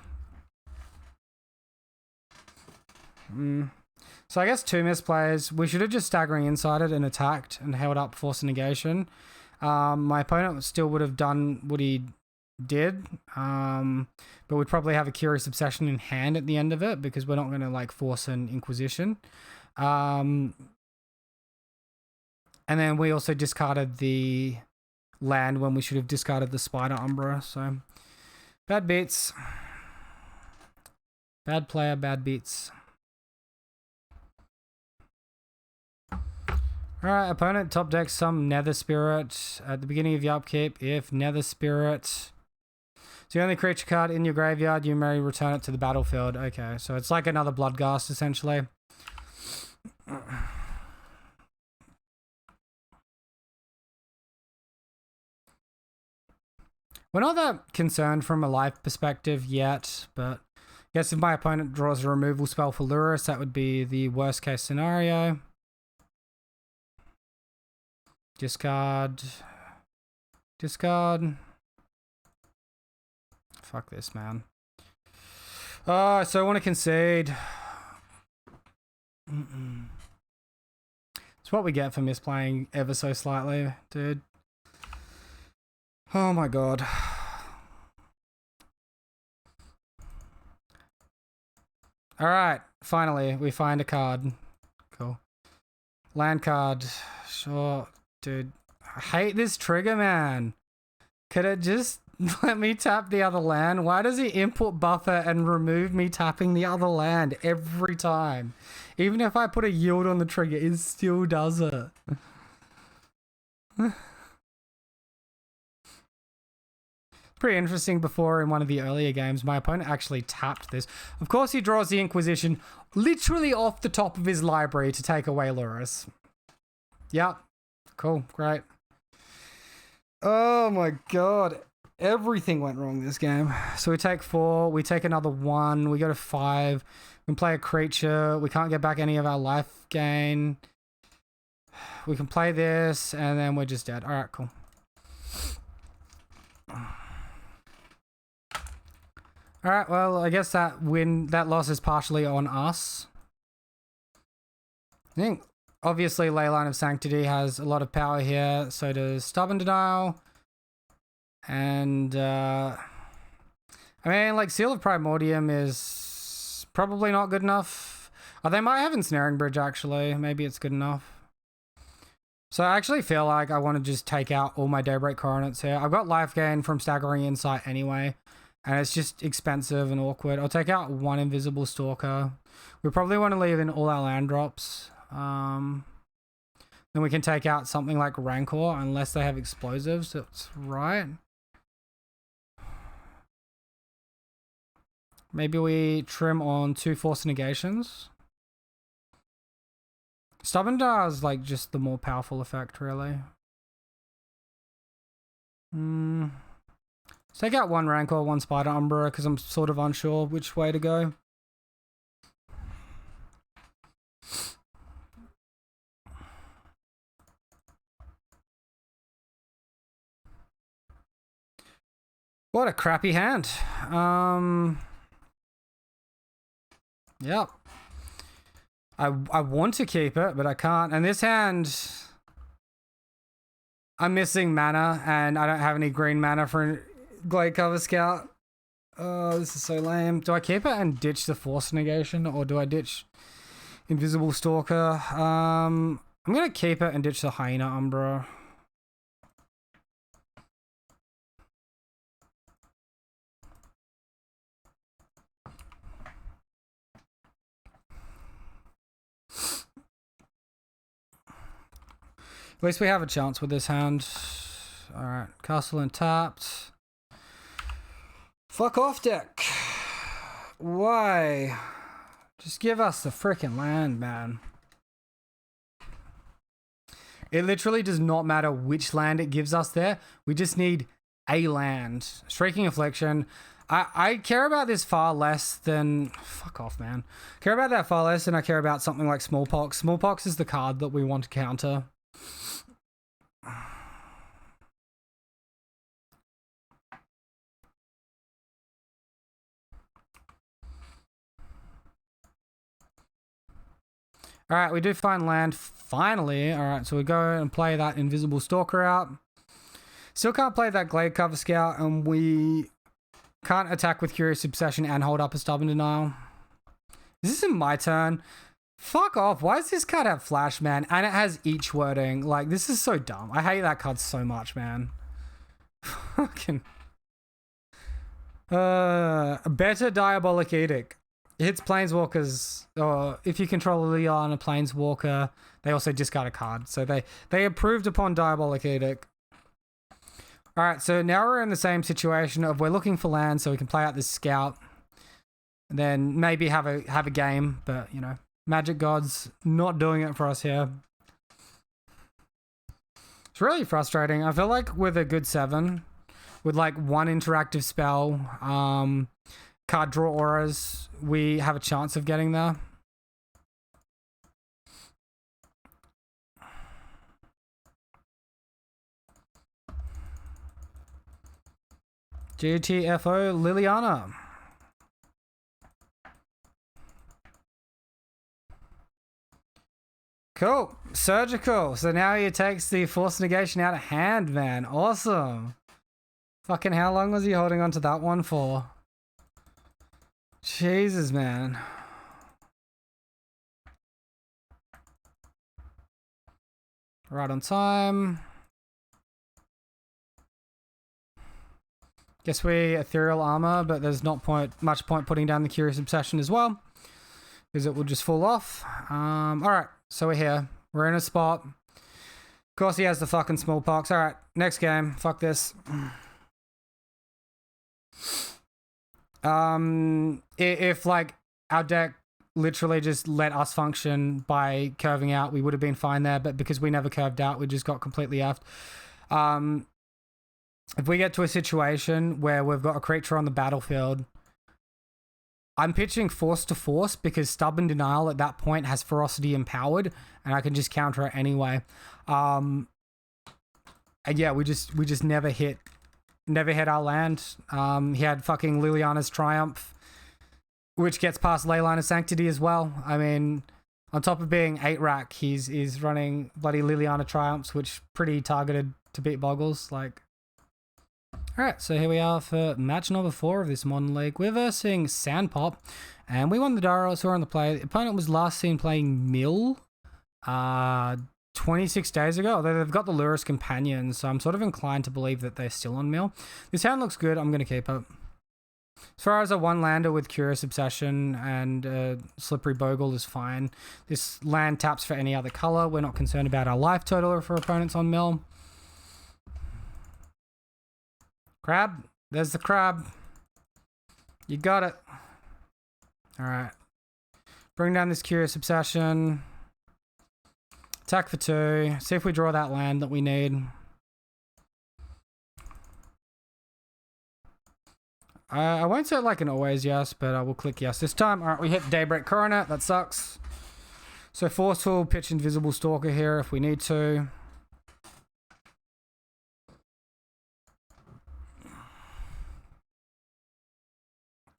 So I guess 2 misplays. We should have just staggering insided and attacked and held up Force Negation. My opponent still would have done what he did, but we'd probably have a Curious Obsession in hand at the end of it because we're not going to like force an Inquisition. And then we also discarded the land when we should have discarded the Spider Umbra. So bad beats. Bad player, bad beats. Alright, opponent top deck some Nether Spirit at the beginning of your upkeep. If Nether Spirit is the only creature card in your graveyard, you may return it to the battlefield. Okay, so it's like another Bloodghast essentially. We're not that concerned from a life perspective yet, but I guess if my opponent draws a removal spell for Lurrus, that would be the worst case scenario. Discard. Discard. Fuck this, man. Oh, so I want to concede. It's what we get for misplaying ever so slightly, dude. Oh my god. Alright, finally, we find a card. Cool. Land card. Sure. Dude, I hate this trigger, man. Could it just let me tap the other land? Why does he input buffer and remove me tapping the other land every time? Even if I put a yield on the trigger, it still does it. Pretty interesting. Before in one of the earlier games, my opponent actually tapped this. Of course, he draws the Inquisition literally off the top of his library to take away Lurrus. Yep. Cool. Great. Oh my god. Everything went wrong this game. So we take 4. We take another 1. We go to 5. We can play a creature. We can't get back any of our life gain. We can play this, and then we're just dead. Alright, cool. Alright, well, I guess that loss is partially on us. I think, obviously, Leyline of Sanctity has a lot of power here. So does Stubborn Denial. And, I mean, like, Seal of Primordium is probably not good enough. Oh, they might have Ensnaring Bridge, actually. Maybe it's good enough. So I actually feel like I want to just take out all my Daybreak Coronets here. I've got life gain from Staggering Insight anyway. And it's just expensive and awkward. I'll take out 1 Invisible Stalker. We probably want to leave in all our land drops. Then we can take out something like Rancor, unless they have explosives. That's right. Maybe we trim on 2 Force Negations. Stubborn Dar is like just the more powerful effect, really. Let's take out 1 Rancor, 1 Spider Umbra, because I'm sort of unsure which way to go. What a crappy hand. Yep. I want to keep it, but I can't. And this hand, I'm missing mana, and I don't have any green mana for Glade Cover Scout. Oh, this is so lame. Do I keep it and ditch the Force Negation, or do I ditch Invisible Stalker? I'm gonna keep it and ditch the Hyena Umbra. At least we have a chance with this hand. Alright, Castle untapped. Fuck off, deck. Why? Just give us the freaking land, man. It literally does not matter which land it gives us there. We just need a land. Shrieking Affliction. I care about this far less than... Fuck off, man. Care about that far less than I care about something like Smallpox. Smallpox is the card that we want to counter. Alright, we do find land finally. Alright, so we go and play that Invisible Stalker out. Still can't play that Glade Cover Scout, and we can't attack with Curious Obsession and hold up a Stubborn Denial. Is this in my turn? Fuck off. Why does this card have Flash, man? And it has each wording. Like, this is so dumb. I hate that card so much, man. Fucking... Better Diabolic Edict. It hits planeswalkers, or if you control a Liliana planeswalker, they also discard a card. So they approved upon Diabolic Edict. Alright, so now we're in the same situation of we're looking for land so we can play out this scout. And then maybe have a game, but you know, Magic Gods not doing it for us here. It's really frustrating. I feel like with a good 7, with like one interactive spell, card draw auras, we have a chance of getting there. GTFO Liliana. Cool. Surgical. So now he takes the Force Negation out of hand, man. Awesome. Fucking how long was he holding on to that one for? Jesus, man. Right on time. Guess we Ethereal Armor, but there's not much point putting down the Curious Obsession as well, because it will just fall off. Alright, so we're here. We're in a spot. Of course he has the fucking smallpox. Alright, next game. Fuck this. If like our deck literally just let us function by curving out, we would have been fine there, but because we never curved out, we just got completely effed. If we get to a situation where we've got a creature on the battlefield, I'm pitching Force to Force because Stubborn Denial at that point has Ferocity empowered, and I can just counter it anyway. And yeah, we just never hit our land. He had fucking Liliana's Triumph, which gets past Leylina's Sanctity as well. I mean, on top of being 8-rack, he's running bloody Liliana Triumphs, which pretty targeted to beat Bogles. Like, alright, so here we are for match number 4 of this Modern League. We're versing Sandpop, and we won the Daros who are on the play. The opponent was last seen playing Mill 26 days ago, although they've got the Luris Companion, so I'm sort of inclined to believe that they're still on Mill. This hand looks good, I'm going to keep it. As far as a one-lander with Curious Obsession and Slippery Bogle is fine. This land taps for any other color. We're not concerned about our life total for opponents on Mill. Crab. There's the crab. You got it. Alright. Bring down this Curious Obsession. Attack for 2. See if we draw that land that we need. I won't say like an always yes, but I will click yes this time. Alright, we hit Daybreak Coronet. That sucks. So Forceful, pitch Invisible Stalker here if we need to.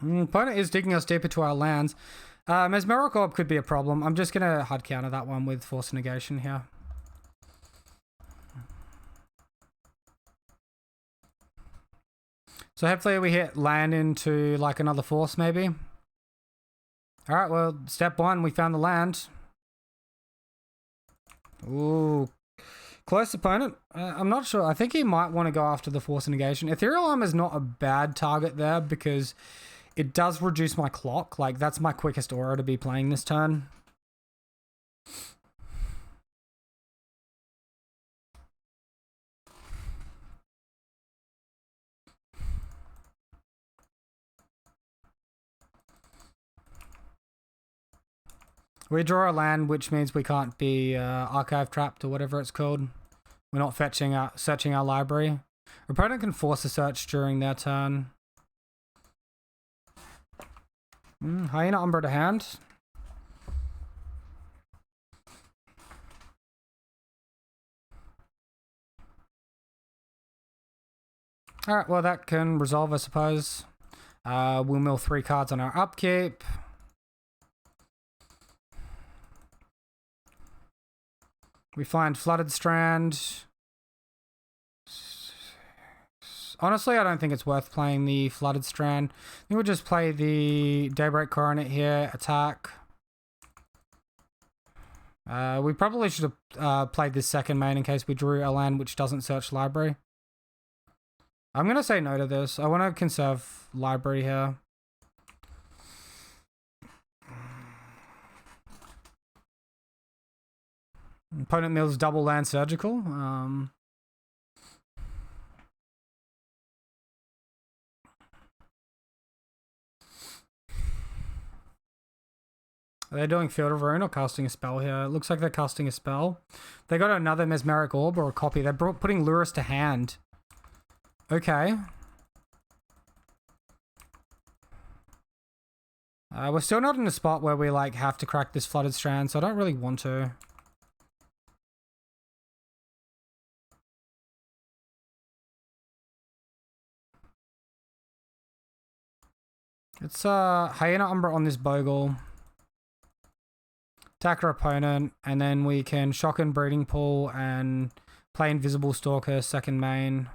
Opponent is digging us deeper to our lands. Mesmeric Orb could be a problem. I'm just going to hard counter that one with Force Negation here. So hopefully we hit land into like another force maybe. Alright, well, step 1, we found the land. Ooh. Close opponent. I'm not sure. I think he might want to go after the Force Negation. Ethereal Armor is not a bad target there because it does reduce my clock. Like, that's my quickest aura to be playing this turn. We draw a land, which means we can't be archive trapped or whatever it's called. We're not searching our library. Our opponent can force a search during their turn. Hyena Umbra to hand. Alright, well that can resolve, I suppose. We'll mill 3 cards on our upkeep. We find Flooded Strand. Honestly, I don't think it's worth playing the Flooded Strand. I think we'll just play the Daybreak Coronet here, attack. We probably should have played this second main in case we drew a land which doesn't search library. I'm going to say no to this. I want to conserve library here. Opponent mills double land surgical. Are they doing Field of Ruin or casting a spell here? It looks like they're casting a spell. They got another Mesmeric Orb or a copy. They're putting Lurrus to hand. Okay. We're still not in a spot where we like have to crack this Flooded Strand, so I don't really want to. It's Hyena Umbra on this Bogle. Attack our opponent, and then we can shock and Breeding Pool and play Invisible Stalker second main.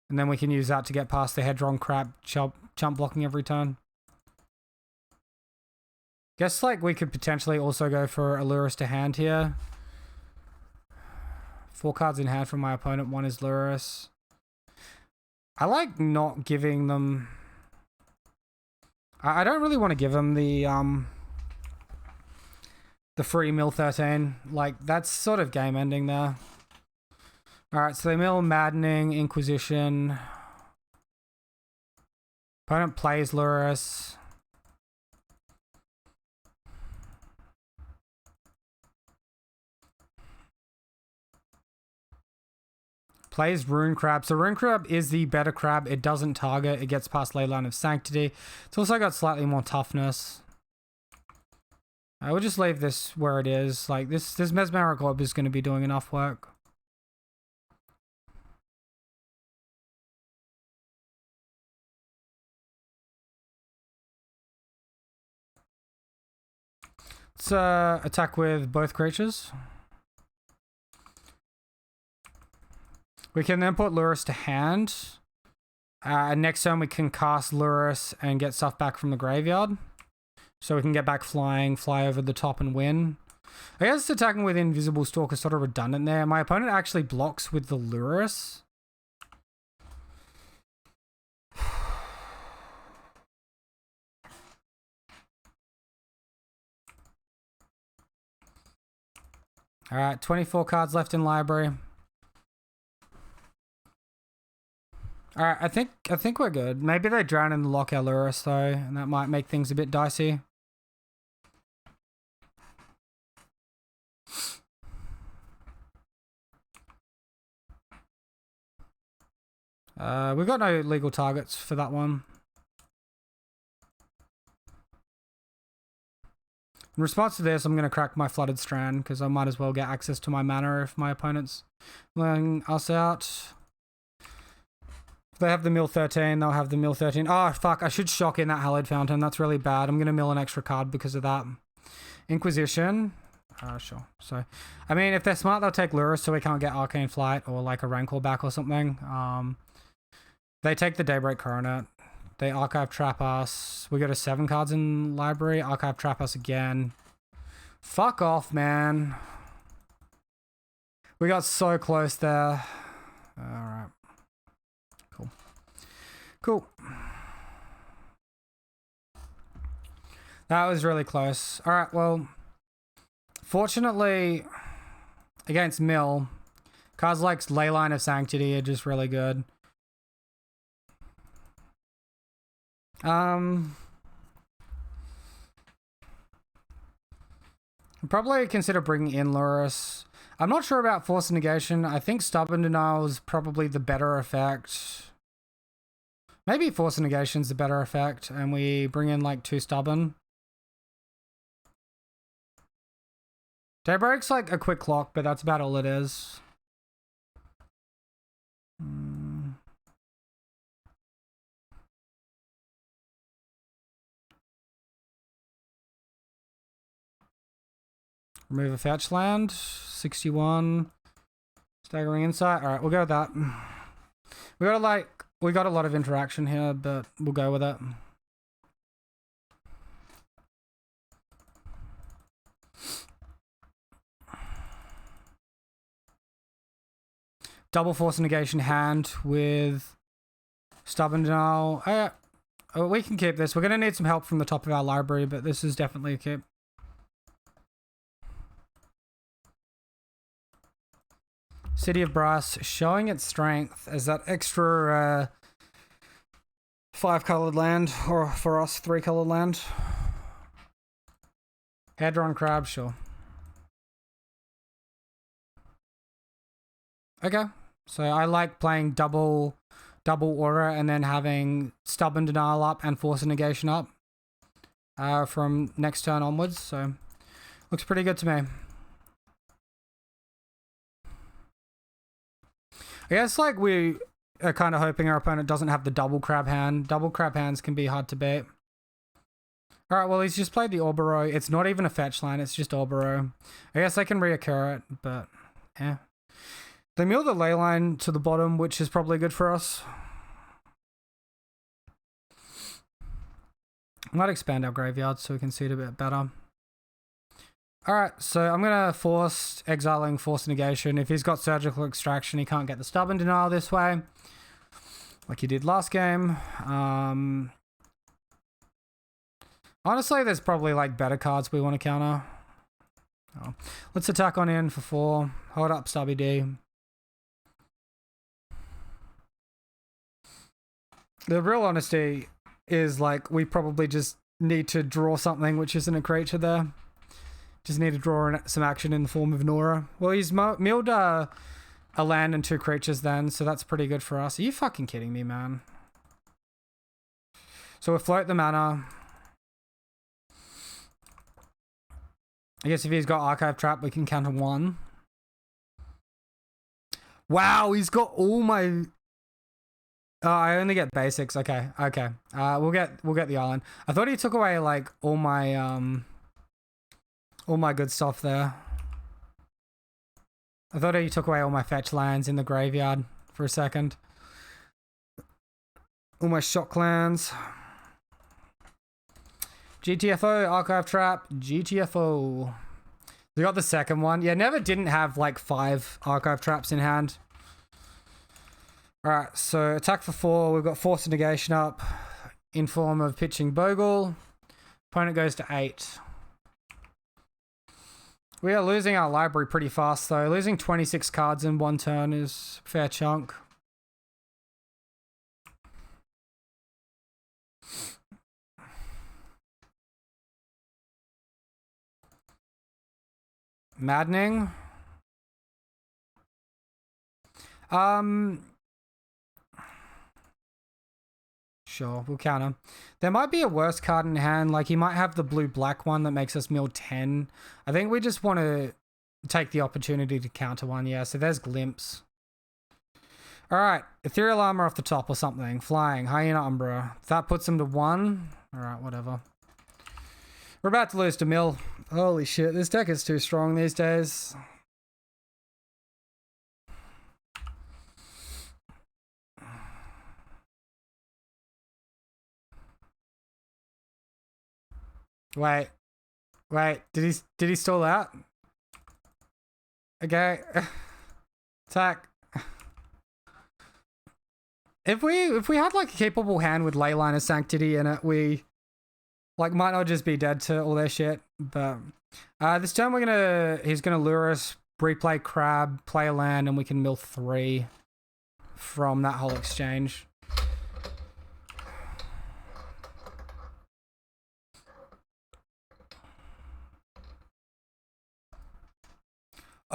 And then we can use that to get past the Hedron crap chump blocking every turn. Guess like we could potentially also go for a Lurrus to hand here. 4 cards in hand from my opponent, 1 is Lurrus. I like not giving them... I don't really want to give them the free mill 13. Like, that's sort of game ending there. Alright, so they mill Maddening, Inquisition. Opponent plays Lurrus. Plays Rune Crab. So Rune Crab is the better crab. It doesn't target. It gets past Leyline of Sanctity. It's also got slightly more toughness. I will just leave this where it is. Like this Mesmeric Orb is going to be doing enough work. Let's attack with both creatures. We can then put Lurrus to hand. Next turn we can cast Lurrus and get stuff back from the graveyard. So we can get back flying, fly over the top and win. I guess attacking with Invisible Stalker is sort of redundant there. My opponent actually blocks with the Lurrus. Alright, 24 cards left in library. Alright, I think we're good. Maybe they drown in the lock our Lurrus though, and that might make things a bit dicey. We've got no legal targets for that one. In response to this, I'm going to crack my Flooded Strand, because I might as well get access to my mana if my opponent's letting us out. If they have the mill 13, they'll have the mill 13. Oh, fuck, I should shock in that Hallowed Fountain. That's really bad. I'm going to mill an extra card because of that. Inquisition. Sure. So, I mean, if they're smart, they'll take Lurrus so we can't get Arcane Flight or like a Rancor back or something. They take the Daybreak Coronet. They Archive Trap us. We go to 7 cards in library. Archive Trap us again. Fuck off, man. We got so close there. Alright. Cool. That was really close. Alright, well, fortunately, against Mill, cards like Leyline of Sanctity are just really good. I'd probably consider bringing in Lurrus. I'm not sure about Force Negation. I think Stubborn Denial is probably the better effect. Maybe Force Negation's the better effect, and we bring in like 2 Stubborn. Daybreak's like a quick clock, but that's about all it is. Remove a fetch land. 61. Staggering Insight. Alright, we'll go with that. We got a lot of interaction here, but we'll go with it. Double Force Negation hand with Stubborn Denial. Oh, we can keep this. We're going to need some help from the top of our library, but this is definitely a keep. City of Brass showing its strength as that extra 5-colored land, or for us 3-colored land. Hadron Crab, sure. Okay, so I like playing double order and then having Stubborn Denial up and Force of Negation up from next turn onwards, so looks pretty good to me. I guess like we are kind of hoping our opponent doesn't have the double crab hand. Double crab hands can be hard to beat. Alright, well he's just played the Orboro. It's not even a fetch line, it's just Orboro. I guess I can reoccur it, but yeah. They mill the ley line to the bottom, which is probably good for us. Might expand our graveyard so we can see it a bit better. Alright, so I'm going to force exiling Force Negation. If he's got Surgical Extraction, he can't get the Stubborn Denial this way, like he did last game. Honestly, there's probably like better cards we want to counter. Oh. Let's attack on in for 4. Hold up Stubby D. The real honesty is like we probably just need to draw something which isn't a creature there. Just need to draw some action in the form of Nora. Well, he's milled a land and 2 creatures then, so that's pretty good for us. Are you fucking kidding me, man? So we'll float the mana. I guess if he's got Archive Trap, we can counter 1. Wow, he's got all my... Oh, I only get basics. Okay. We'll get the island. I thought he took away like all my good stuff there. I thought he took away all my fetch lands in the graveyard for a second. All my shock lands. GTFO, Archive Trap, GTFO. We got the second one. Yeah, never didn't have like 5 Archive Traps in hand. Alright, so attack for 4. We've got Force of Negation up in form of pitching Bogle. Opponent goes to 8. We are losing our library pretty fast though. Losing 26 cards in 1 turn is a fair chunk. Maddening. Sure, we'll counter. There might be a worse card in hand, like he might have the blue-black one that makes us mill 10. I think we just want to take the opportunity to counter one, yeah, so there's Glimpse. Alright, Ethereal Armor off the top or something. Flying, Hyena Umbra. If that puts him to 1, alright, whatever. We're about to lose to mill. Holy shit, this deck is too strong these days. Wait, did he stall out? Okay, attack. If we had like a capable hand with Leyline of Sanctity in it, we like might not just be dead to all their shit. But this turn he's gonna lure us, replay Crab, play a land, and we can mill 3 from that whole exchange.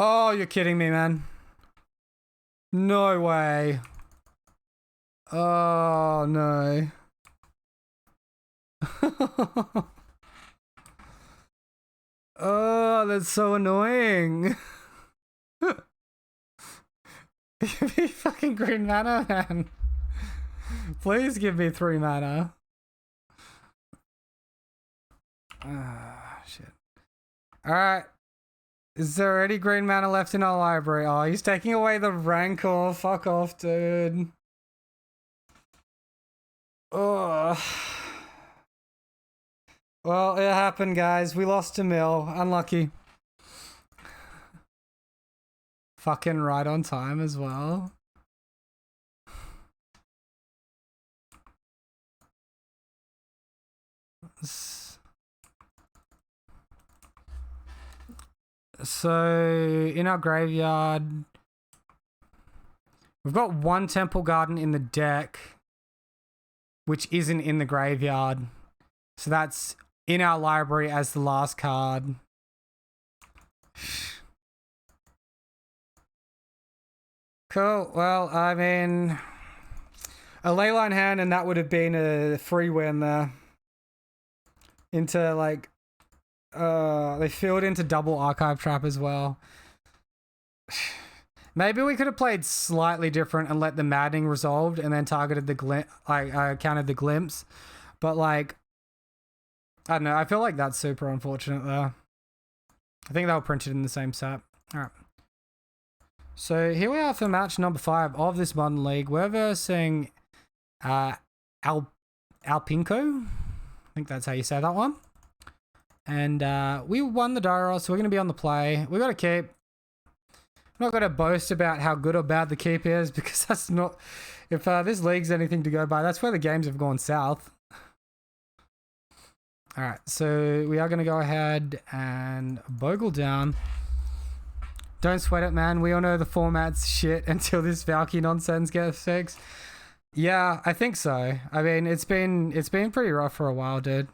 Oh, you're kidding me, man. No way. Oh, no. Oh, that's so annoying. Give me fucking green mana, man. Please give me 3 mana. Ah, shit. Alright. Is there any green mana left in our library? Oh, he's taking away the Rancor. Fuck off, dude. Oh. Well, it happened, guys. We lost to mill. Unlucky. Fucking right on time as well. So, in our graveyard, We've got one Temple Garden in the deck, which isn't in the graveyard. So that's in our library as the last card. Cool. Well, I mean, a Leyline hand and that would have been a free win there. Into like, they filled into double Archive Trap as well. Maybe we could have played slightly different and let the Maddening resolved and then targeted the countered the Glimpse. But like, I don't know. I feel like that's super unfortunate there. I think they were printed in the same set. All right. So here we are for match number 5 of this Modern League. We're versing Alpinco. I think that's how you say that one. And we won the Dairos, so we're going to be on the play. We got to keep. I'm not going to boast about how good or bad the keep is because that's not... If this league's anything to go by, that's where the games have gone south. All right, so we are going to go ahead and Bogle down. Don't sweat it, man. We all know the format's shit until this Valky nonsense gets fixed. Yeah, I think so. I mean, it's been pretty rough for a while, dude.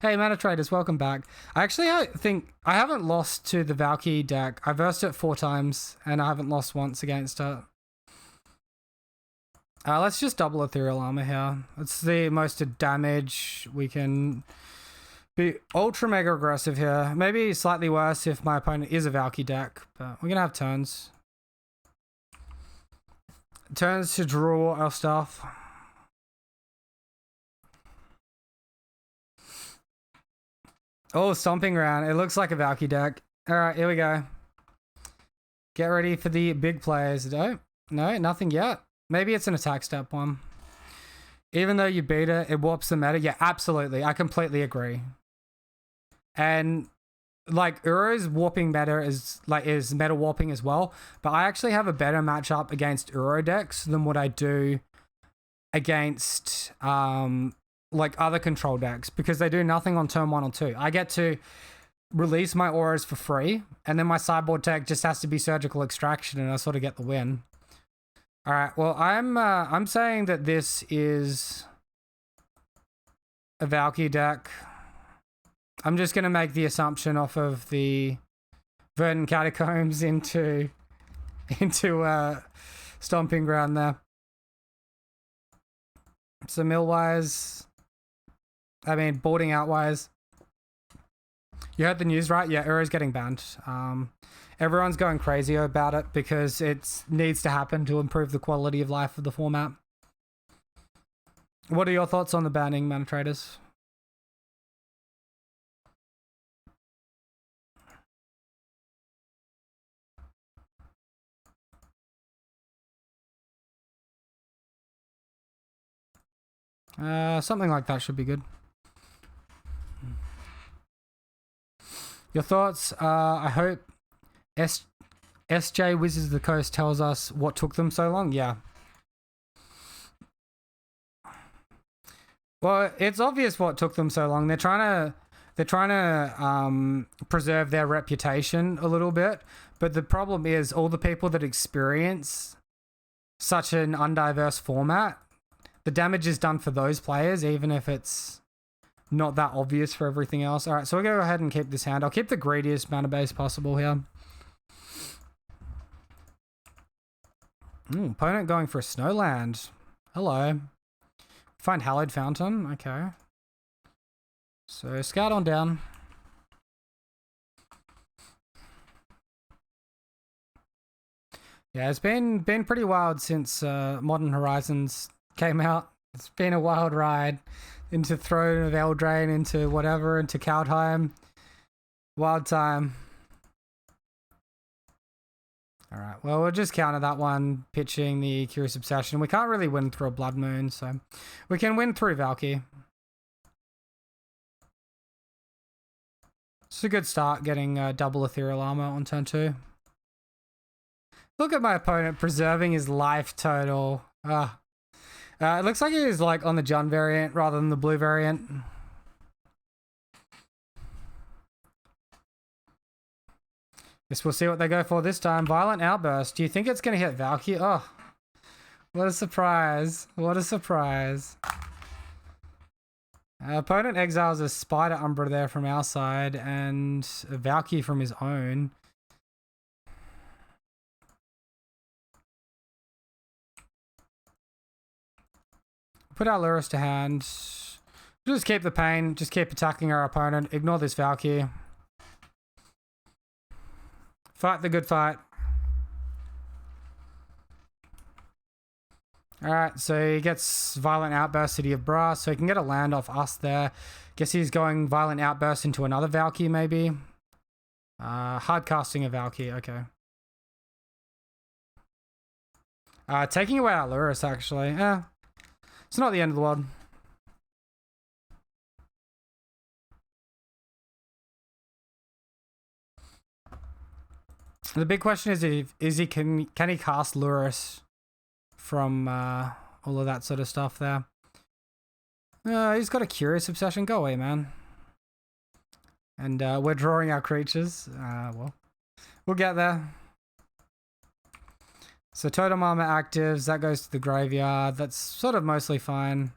Hey, Mana Traders, welcome back. I think I haven't lost to the Valky deck. I versed it 4 times, and I haven't lost once against it. Let's just double Ethereal Armor here. It's the most damage we can... Be ultra mega aggressive here. Maybe slightly worse if my opponent is a Valky deck, but we're gonna have turns. Turns to draw our stuff. Oh, Stomping Ground. It looks like a Valky deck. Alright, here we go. Get ready for the big players. No, nothing yet. Maybe it's an attack step one. Even though you beat it, it warps the meta. Yeah, absolutely. I completely agree. And like Uro's warping meta is meta warping as well, but I actually have a better matchup against Uro decks than what I do against like other control decks because they do nothing on turn 1 or 2. I get to release my auras for free, and then my sideboard tech just has to be Surgical Extraction, and I sort of get the win. All right, well I'm saying that this is a Valky deck. I'm just going to make the assumption off of the Verdant Catacombs into Stomping Ground there. So mill-wise, I mean, boarding out-wise. You heard the news, right? Yeah, Uro's getting banned. Everyone's going crazy about it because it needs to happen to improve the quality of life of the format. What are your thoughts on the banning, Mana Traders? Something like that should be good. Your thoughts? I hope SJ Wizards of the Coast tells us what took them so long. Yeah. Well, it's obvious what took them so long. They're trying to preserve their reputation a little bit, but the problem is all the people that experience such an undiverse format, the damage is done for those players, even if it's not that obvious for everything else. All right, so we're going to go ahead and keep this hand. I'll keep the greediest mana base possible here. Opponent going for a Snowland. Hello. Find Hallowed Fountain. Okay. So scout on down. Yeah, it's been pretty wild since Modern Horizons came out. It's been a wild ride into Throne of Eldraine, into whatever, into Kaldheim. Wild time. All right, well, we'll just counter that one, pitching the Curious Obsession. We can't really win through a Blood Moon, so we can win through Valky. It's a good start getting double Ethereal Armor on turn 2. Look at my opponent preserving his life total. It looks like he's like on the Jund variant rather than the blue variant. Guess we'll see what they go for this time. Violent Outburst. Do you think it's going to hit Valky? Oh, What a surprise. What a surprise. Opponent exiles a Spider Umbra there from our side and a Valkyrie from his own. Put our Lurus to hand. Just keep the pain. Just keep attacking our opponent. Ignore this Valkyrie. Fight the good fight. Alright, so he gets Violent Outburst, City of Brass, so he can get a land off us there. Guess he's going Violent Outburst into another Valkyrie, maybe. Hard casting a Valkyrie, okay. Taking away our Lurus, actually. It's not the end of the world. The big question is can he cast Lurus from all of that sort of stuff there? He's got a Curious Obsession. Go away, man. And we're drawing our creatures. Well, we'll get there. So Totem Armor actives. That goes to the graveyard. That's sort of mostly fine.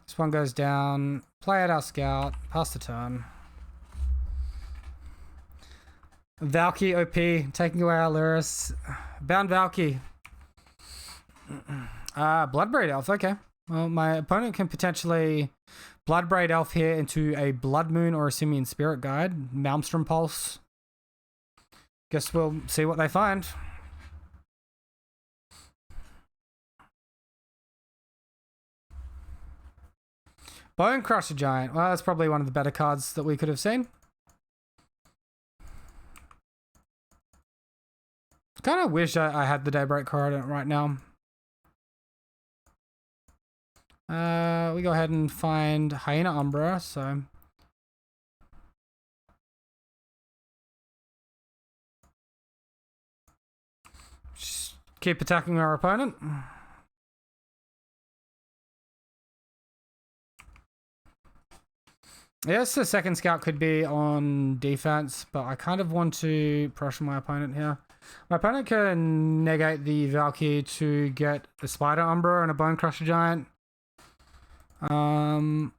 This one goes down. Play at our scout. Pass the turn. Valkyrie OP, taking away our Lurus. Bound Valkyrie. Bloodbraid Elf, okay. Well, my opponent can potentially Bloodbraid Elf here into a Blood Moon or a Simian Spirit Guide. Malmstrom Pulse. Guess we'll see what they find. Bone Crusher Giant. Well, that's probably one of the better cards that we could have seen. Kind of wish I had the Daybreak card right now. We go ahead and find Hyena Umbra, so... Just keep attacking our opponent. Yes, the second scout could be on defense, but I kind of want to pressure my opponent here. My opponent can negate the Valkyrie to get a Spider Umbra and a Bone Crusher Giant. Another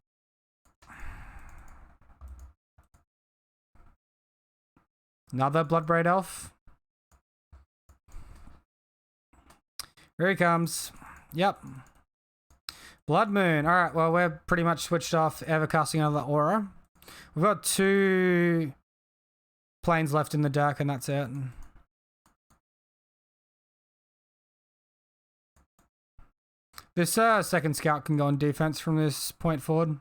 Bloodbraid Elf. Here he comes. Yep. Blood Moon. Alright, well, we're pretty much switched off ever casting another aura. We've got 2 planes left in the deck, and that's it. This second scout can go on defense from this point forward.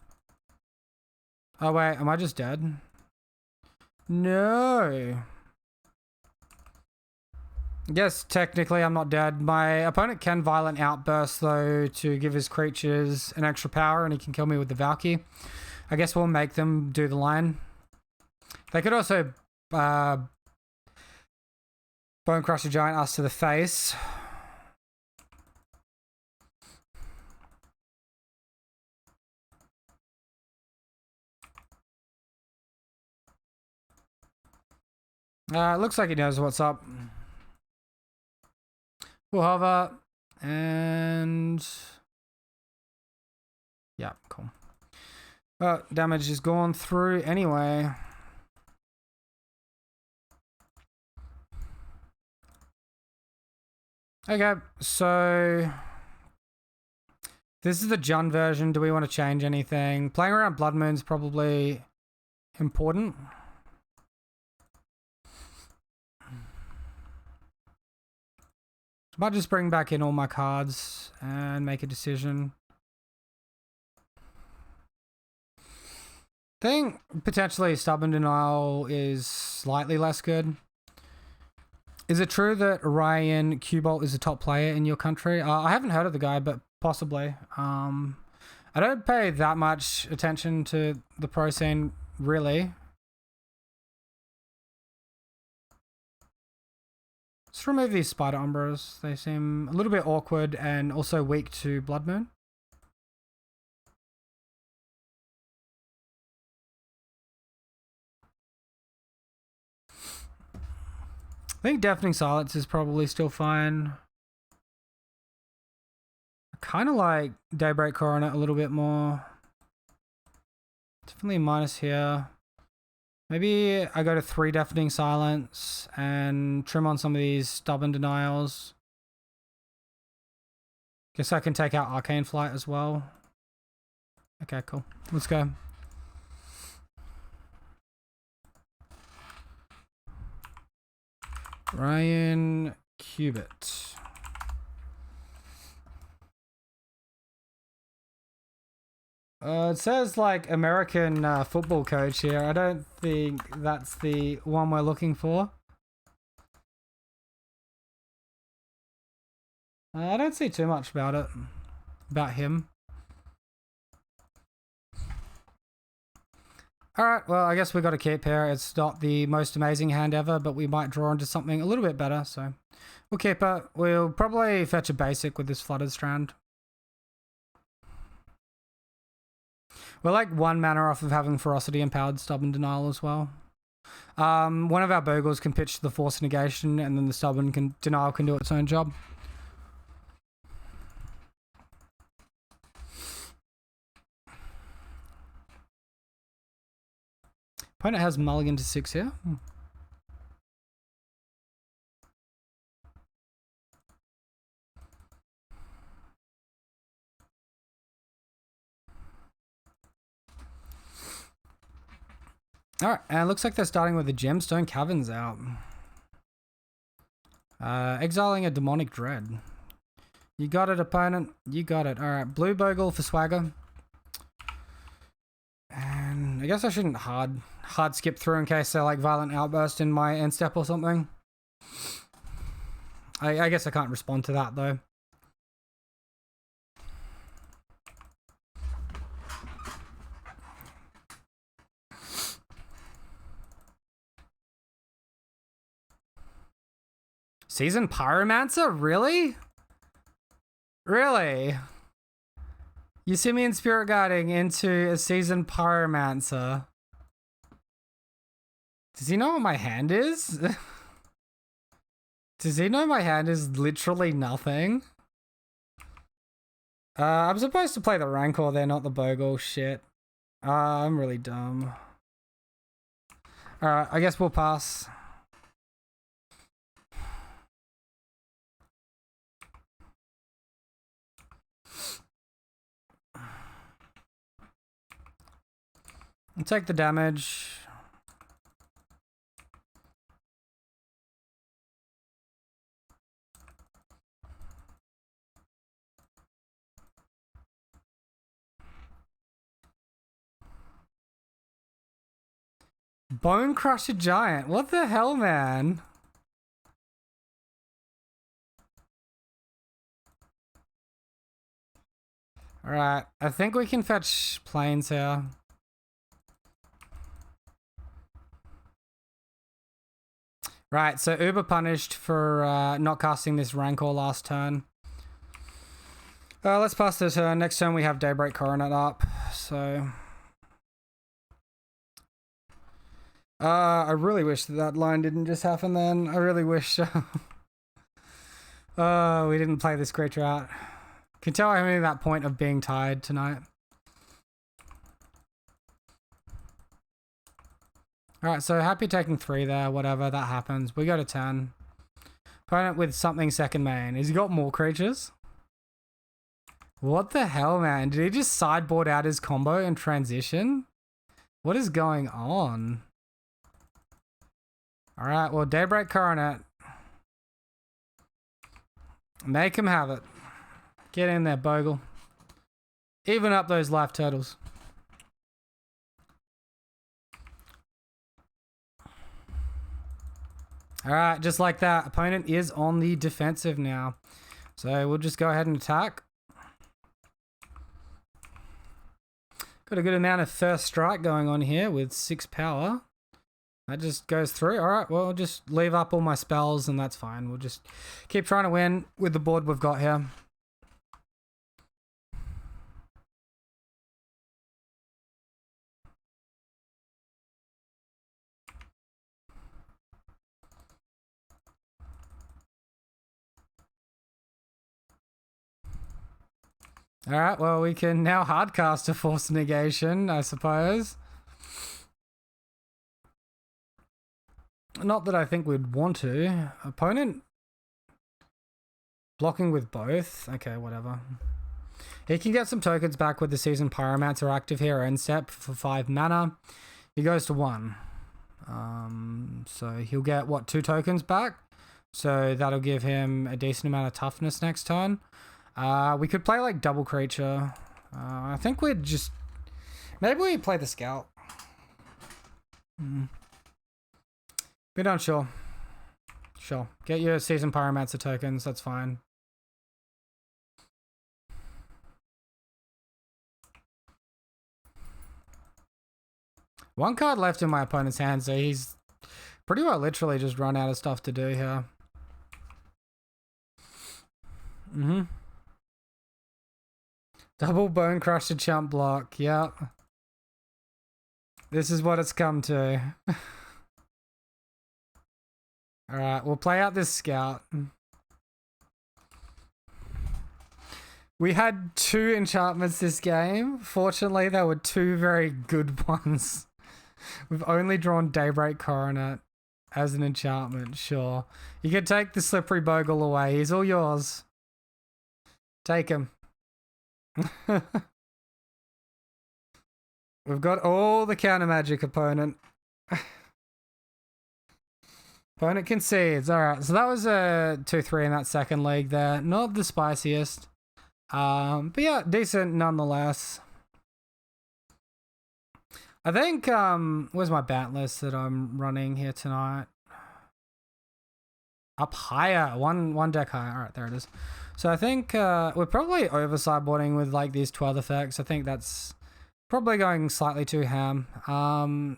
Oh, wait, am I just dead? No. Yes, technically I'm not dead. My opponent can Violent Outburst, though, to give his creatures an extra power, and he can kill me with the Valkyrie. I guess we'll make them do the line. They could also Bone Crusher Giant us to the face. It looks like he knows what's up. We'll hover, and yeah, cool. Damage is gone through anyway. Okay, so this is the Jund version. Do we want to change anything? Playing around Blood Moon's probably important. Might just bring back in all my cards and make a decision. I think potentially Stubborn Denial is slightly less good. Is it true that Ryan Q-Bolt is a top player in your country? I haven't heard of the guy, but possibly. I don't pay that much attention to the pro scene, really. Let's remove these Spider Umbras. They seem a little bit awkward and also weak to Blood Moon. I think Deafening Silence is probably still fine. kind of like Daybreak Coronet a little bit more. Definitely minus here. Maybe I go to 3 Deafening Silence and trim on some of these Stubborn Denials. Guess I can take out Arcane Flight as well. Okay, cool. Let's go. Ryan Cubitt. It says like American football coach here. I don't think that's the one we're looking for. I don't see too much about him. Alright, well, I guess we got to keep here. It's not the most amazing hand ever, but we might draw into something a little bit better, so we'll keep it. We'll probably fetch a basic with this Flooded Strand. We're like 1 mana off of having Ferocity Empowered Stubborn Denial as well. One of our Bogles can pitch the Force Negation, and then the Stubborn Denial can do its own job. Opponent has mulligan to 6 here. Alright, and it looks like they're starting with the Gemstone Caverns out. Exiling a Demonic Dread. You got it, opponent. You got it. Alright, blue Bogle for swagger. And I guess I shouldn't hard skip through in case they're like Violent Outburst in my end step or something. I guess I can't respond to that though. Seasoned Pyromancer? Really? Really? You see me in Spirit Guiding into a Seasoned Pyromancer. Does he know what my hand is? Does he know my hand is literally nothing? I'm supposed to play the Rancor there, not the Bogle. Shit. I'm really dumb. Alright, I guess we'll pass. I'll take the damage. Bone Crusher Giant. What the hell, man? Alright, I think we can fetch planes here. Right, so Uber punished for not casting this Rancor last turn. Let's pass the turn. Next turn we have Daybreak Coronet up, so... I really wish that line didn't just happen then. I really wish... we didn't play this creature out. Can tell I'm at that point of being tired tonight. Alright, so happy taking 3 there, whatever, that happens. We go to 10. Opponent with something second main. Has he got more creatures? What the hell, man? Did he just sideboard out his combo and transition? What is going on? Alright, well, Daybreak Coronet. Make him have it. Get in there, Bogle. Even up those life turtles. Alright, just like that. Opponent is on the defensive now. So we'll just go ahead and attack. Got a good amount of first strike going on here with 6 power. That just goes through. Alright, well, I'll just leave up all my spells and that's fine. We'll just keep trying to win with the board we've got here. Alright, well, we can now hardcast a Force Negation, I suppose. Not that I think we'd want to. Opponent blocking with both. Okay, whatever. He can get some tokens back with the Seasoned Pyromancer active here, end step for 5 mana. He goes to 1. So he'll get, what, 2 tokens back? So that'll give him a decent amount of toughness next turn. We could play like double creature. I think we'd just... Maybe we play the Scout. Bit unsure. Sure. Get your Seasoned Pyromancer tokens, that's fine. One card left in my opponent's hand, so he's pretty well literally just run out of stuff to do here. Double Bone Crusher chump block, yep. This is what it's come to. Alright, we'll play out this Scout. We had 2 enchantments this game. Fortunately, there were 2 very good ones. We've only drawn Daybreak Coronet as an enchantment, sure. You can take the Slippery Bogle away. He's all yours. Take him. We've got all the counter magic, opponent. Opponent concedes. Alright, so that was a 2-3 in that second league there. Not the spiciest. But yeah, decent nonetheless. I think, where's my bat list that I'm running here tonight? Up higher, one deck higher. Alright, there it is. So I think we're probably over sideboarding with like these 12 effects. I think that's probably going slightly too ham.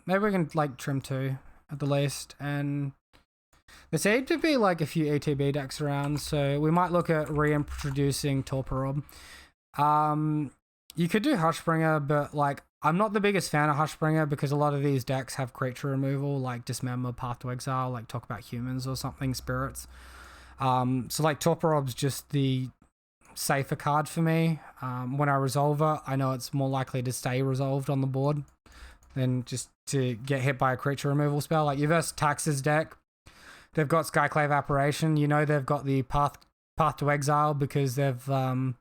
Maybe we can like trim 2 at the least. And there seem to be like a few ETB decks around, so we might look at reintroducing Torpor Orb. You could do Hushbringer, but like I'm not the biggest fan of Hushbringer because a lot of these decks have creature removal, like Dismember, Path to Exile, like Talk About Humans or something, Spirits. So like Torpor Orb's just the safer card for me. When I resolve it, I know it's more likely to stay resolved on the board than just to get hit by a creature removal spell. Like you versus Tax's deck, they've got Skyclave Apparition. You know they've got the Path to Exile because they've got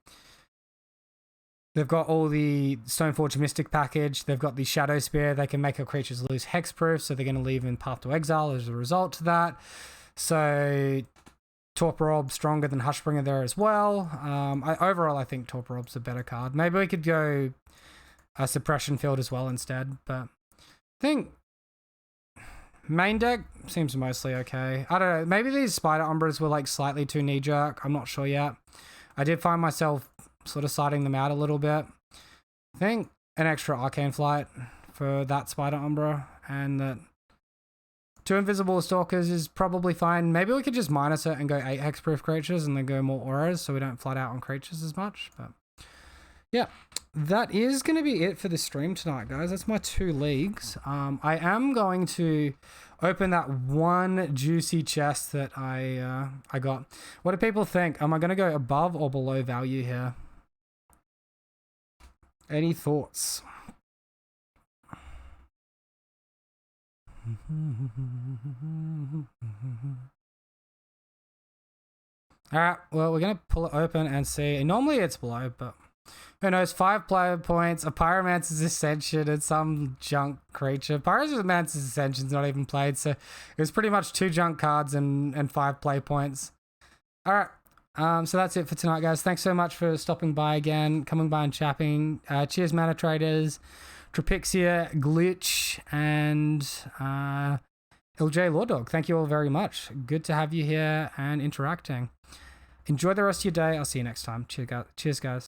all the Stoneforge Mystic package. They've got the Shadow Spear. They can make our creatures lose hexproof, so they're going to leave in Path to Exile as a result to that. So Torpor Orb stronger than Hushbringer there as well. Overall, I think Torpor Orb's a better card. Maybe we could go a Suppression Field as well instead, but I think main deck seems mostly okay. I don't know. Maybe these Spider Umbras were like slightly too knee-jerk. I'm not sure yet. I did find myself sort of siding them out a little bit. I think an extra Arcane Flight for that Spider Umbra and that 2 Invisible Stalkers is probably fine. Maybe we could just minus it and go 8 hexproof creatures and then go more auras so we don't flood out on creatures as much. But yeah, that is going to be it for the stream tonight, guys. That's my 2 leagues. I am going to open that one juicy chest that I got. What do people think? Am I going to go above or below value here? Any thoughts? Alright, well, we're going to pull it open and see. Normally it's below, but who knows? 5 player points, a Pyromancer's Ascension, and some junk creature. Pyromancer's Ascension's not even played, so it was pretty much 2 junk cards and 5 play points. Alright, so that's it for tonight, guys. Thanks so much for stopping by again, coming by and chapping. Cheers, Mana Traders, Trapixia, Glitch, and LJ Lawdog. Thank you all very much. Good to have you here and interacting. Enjoy the rest of your day. I'll see you next time. Cheers, guys.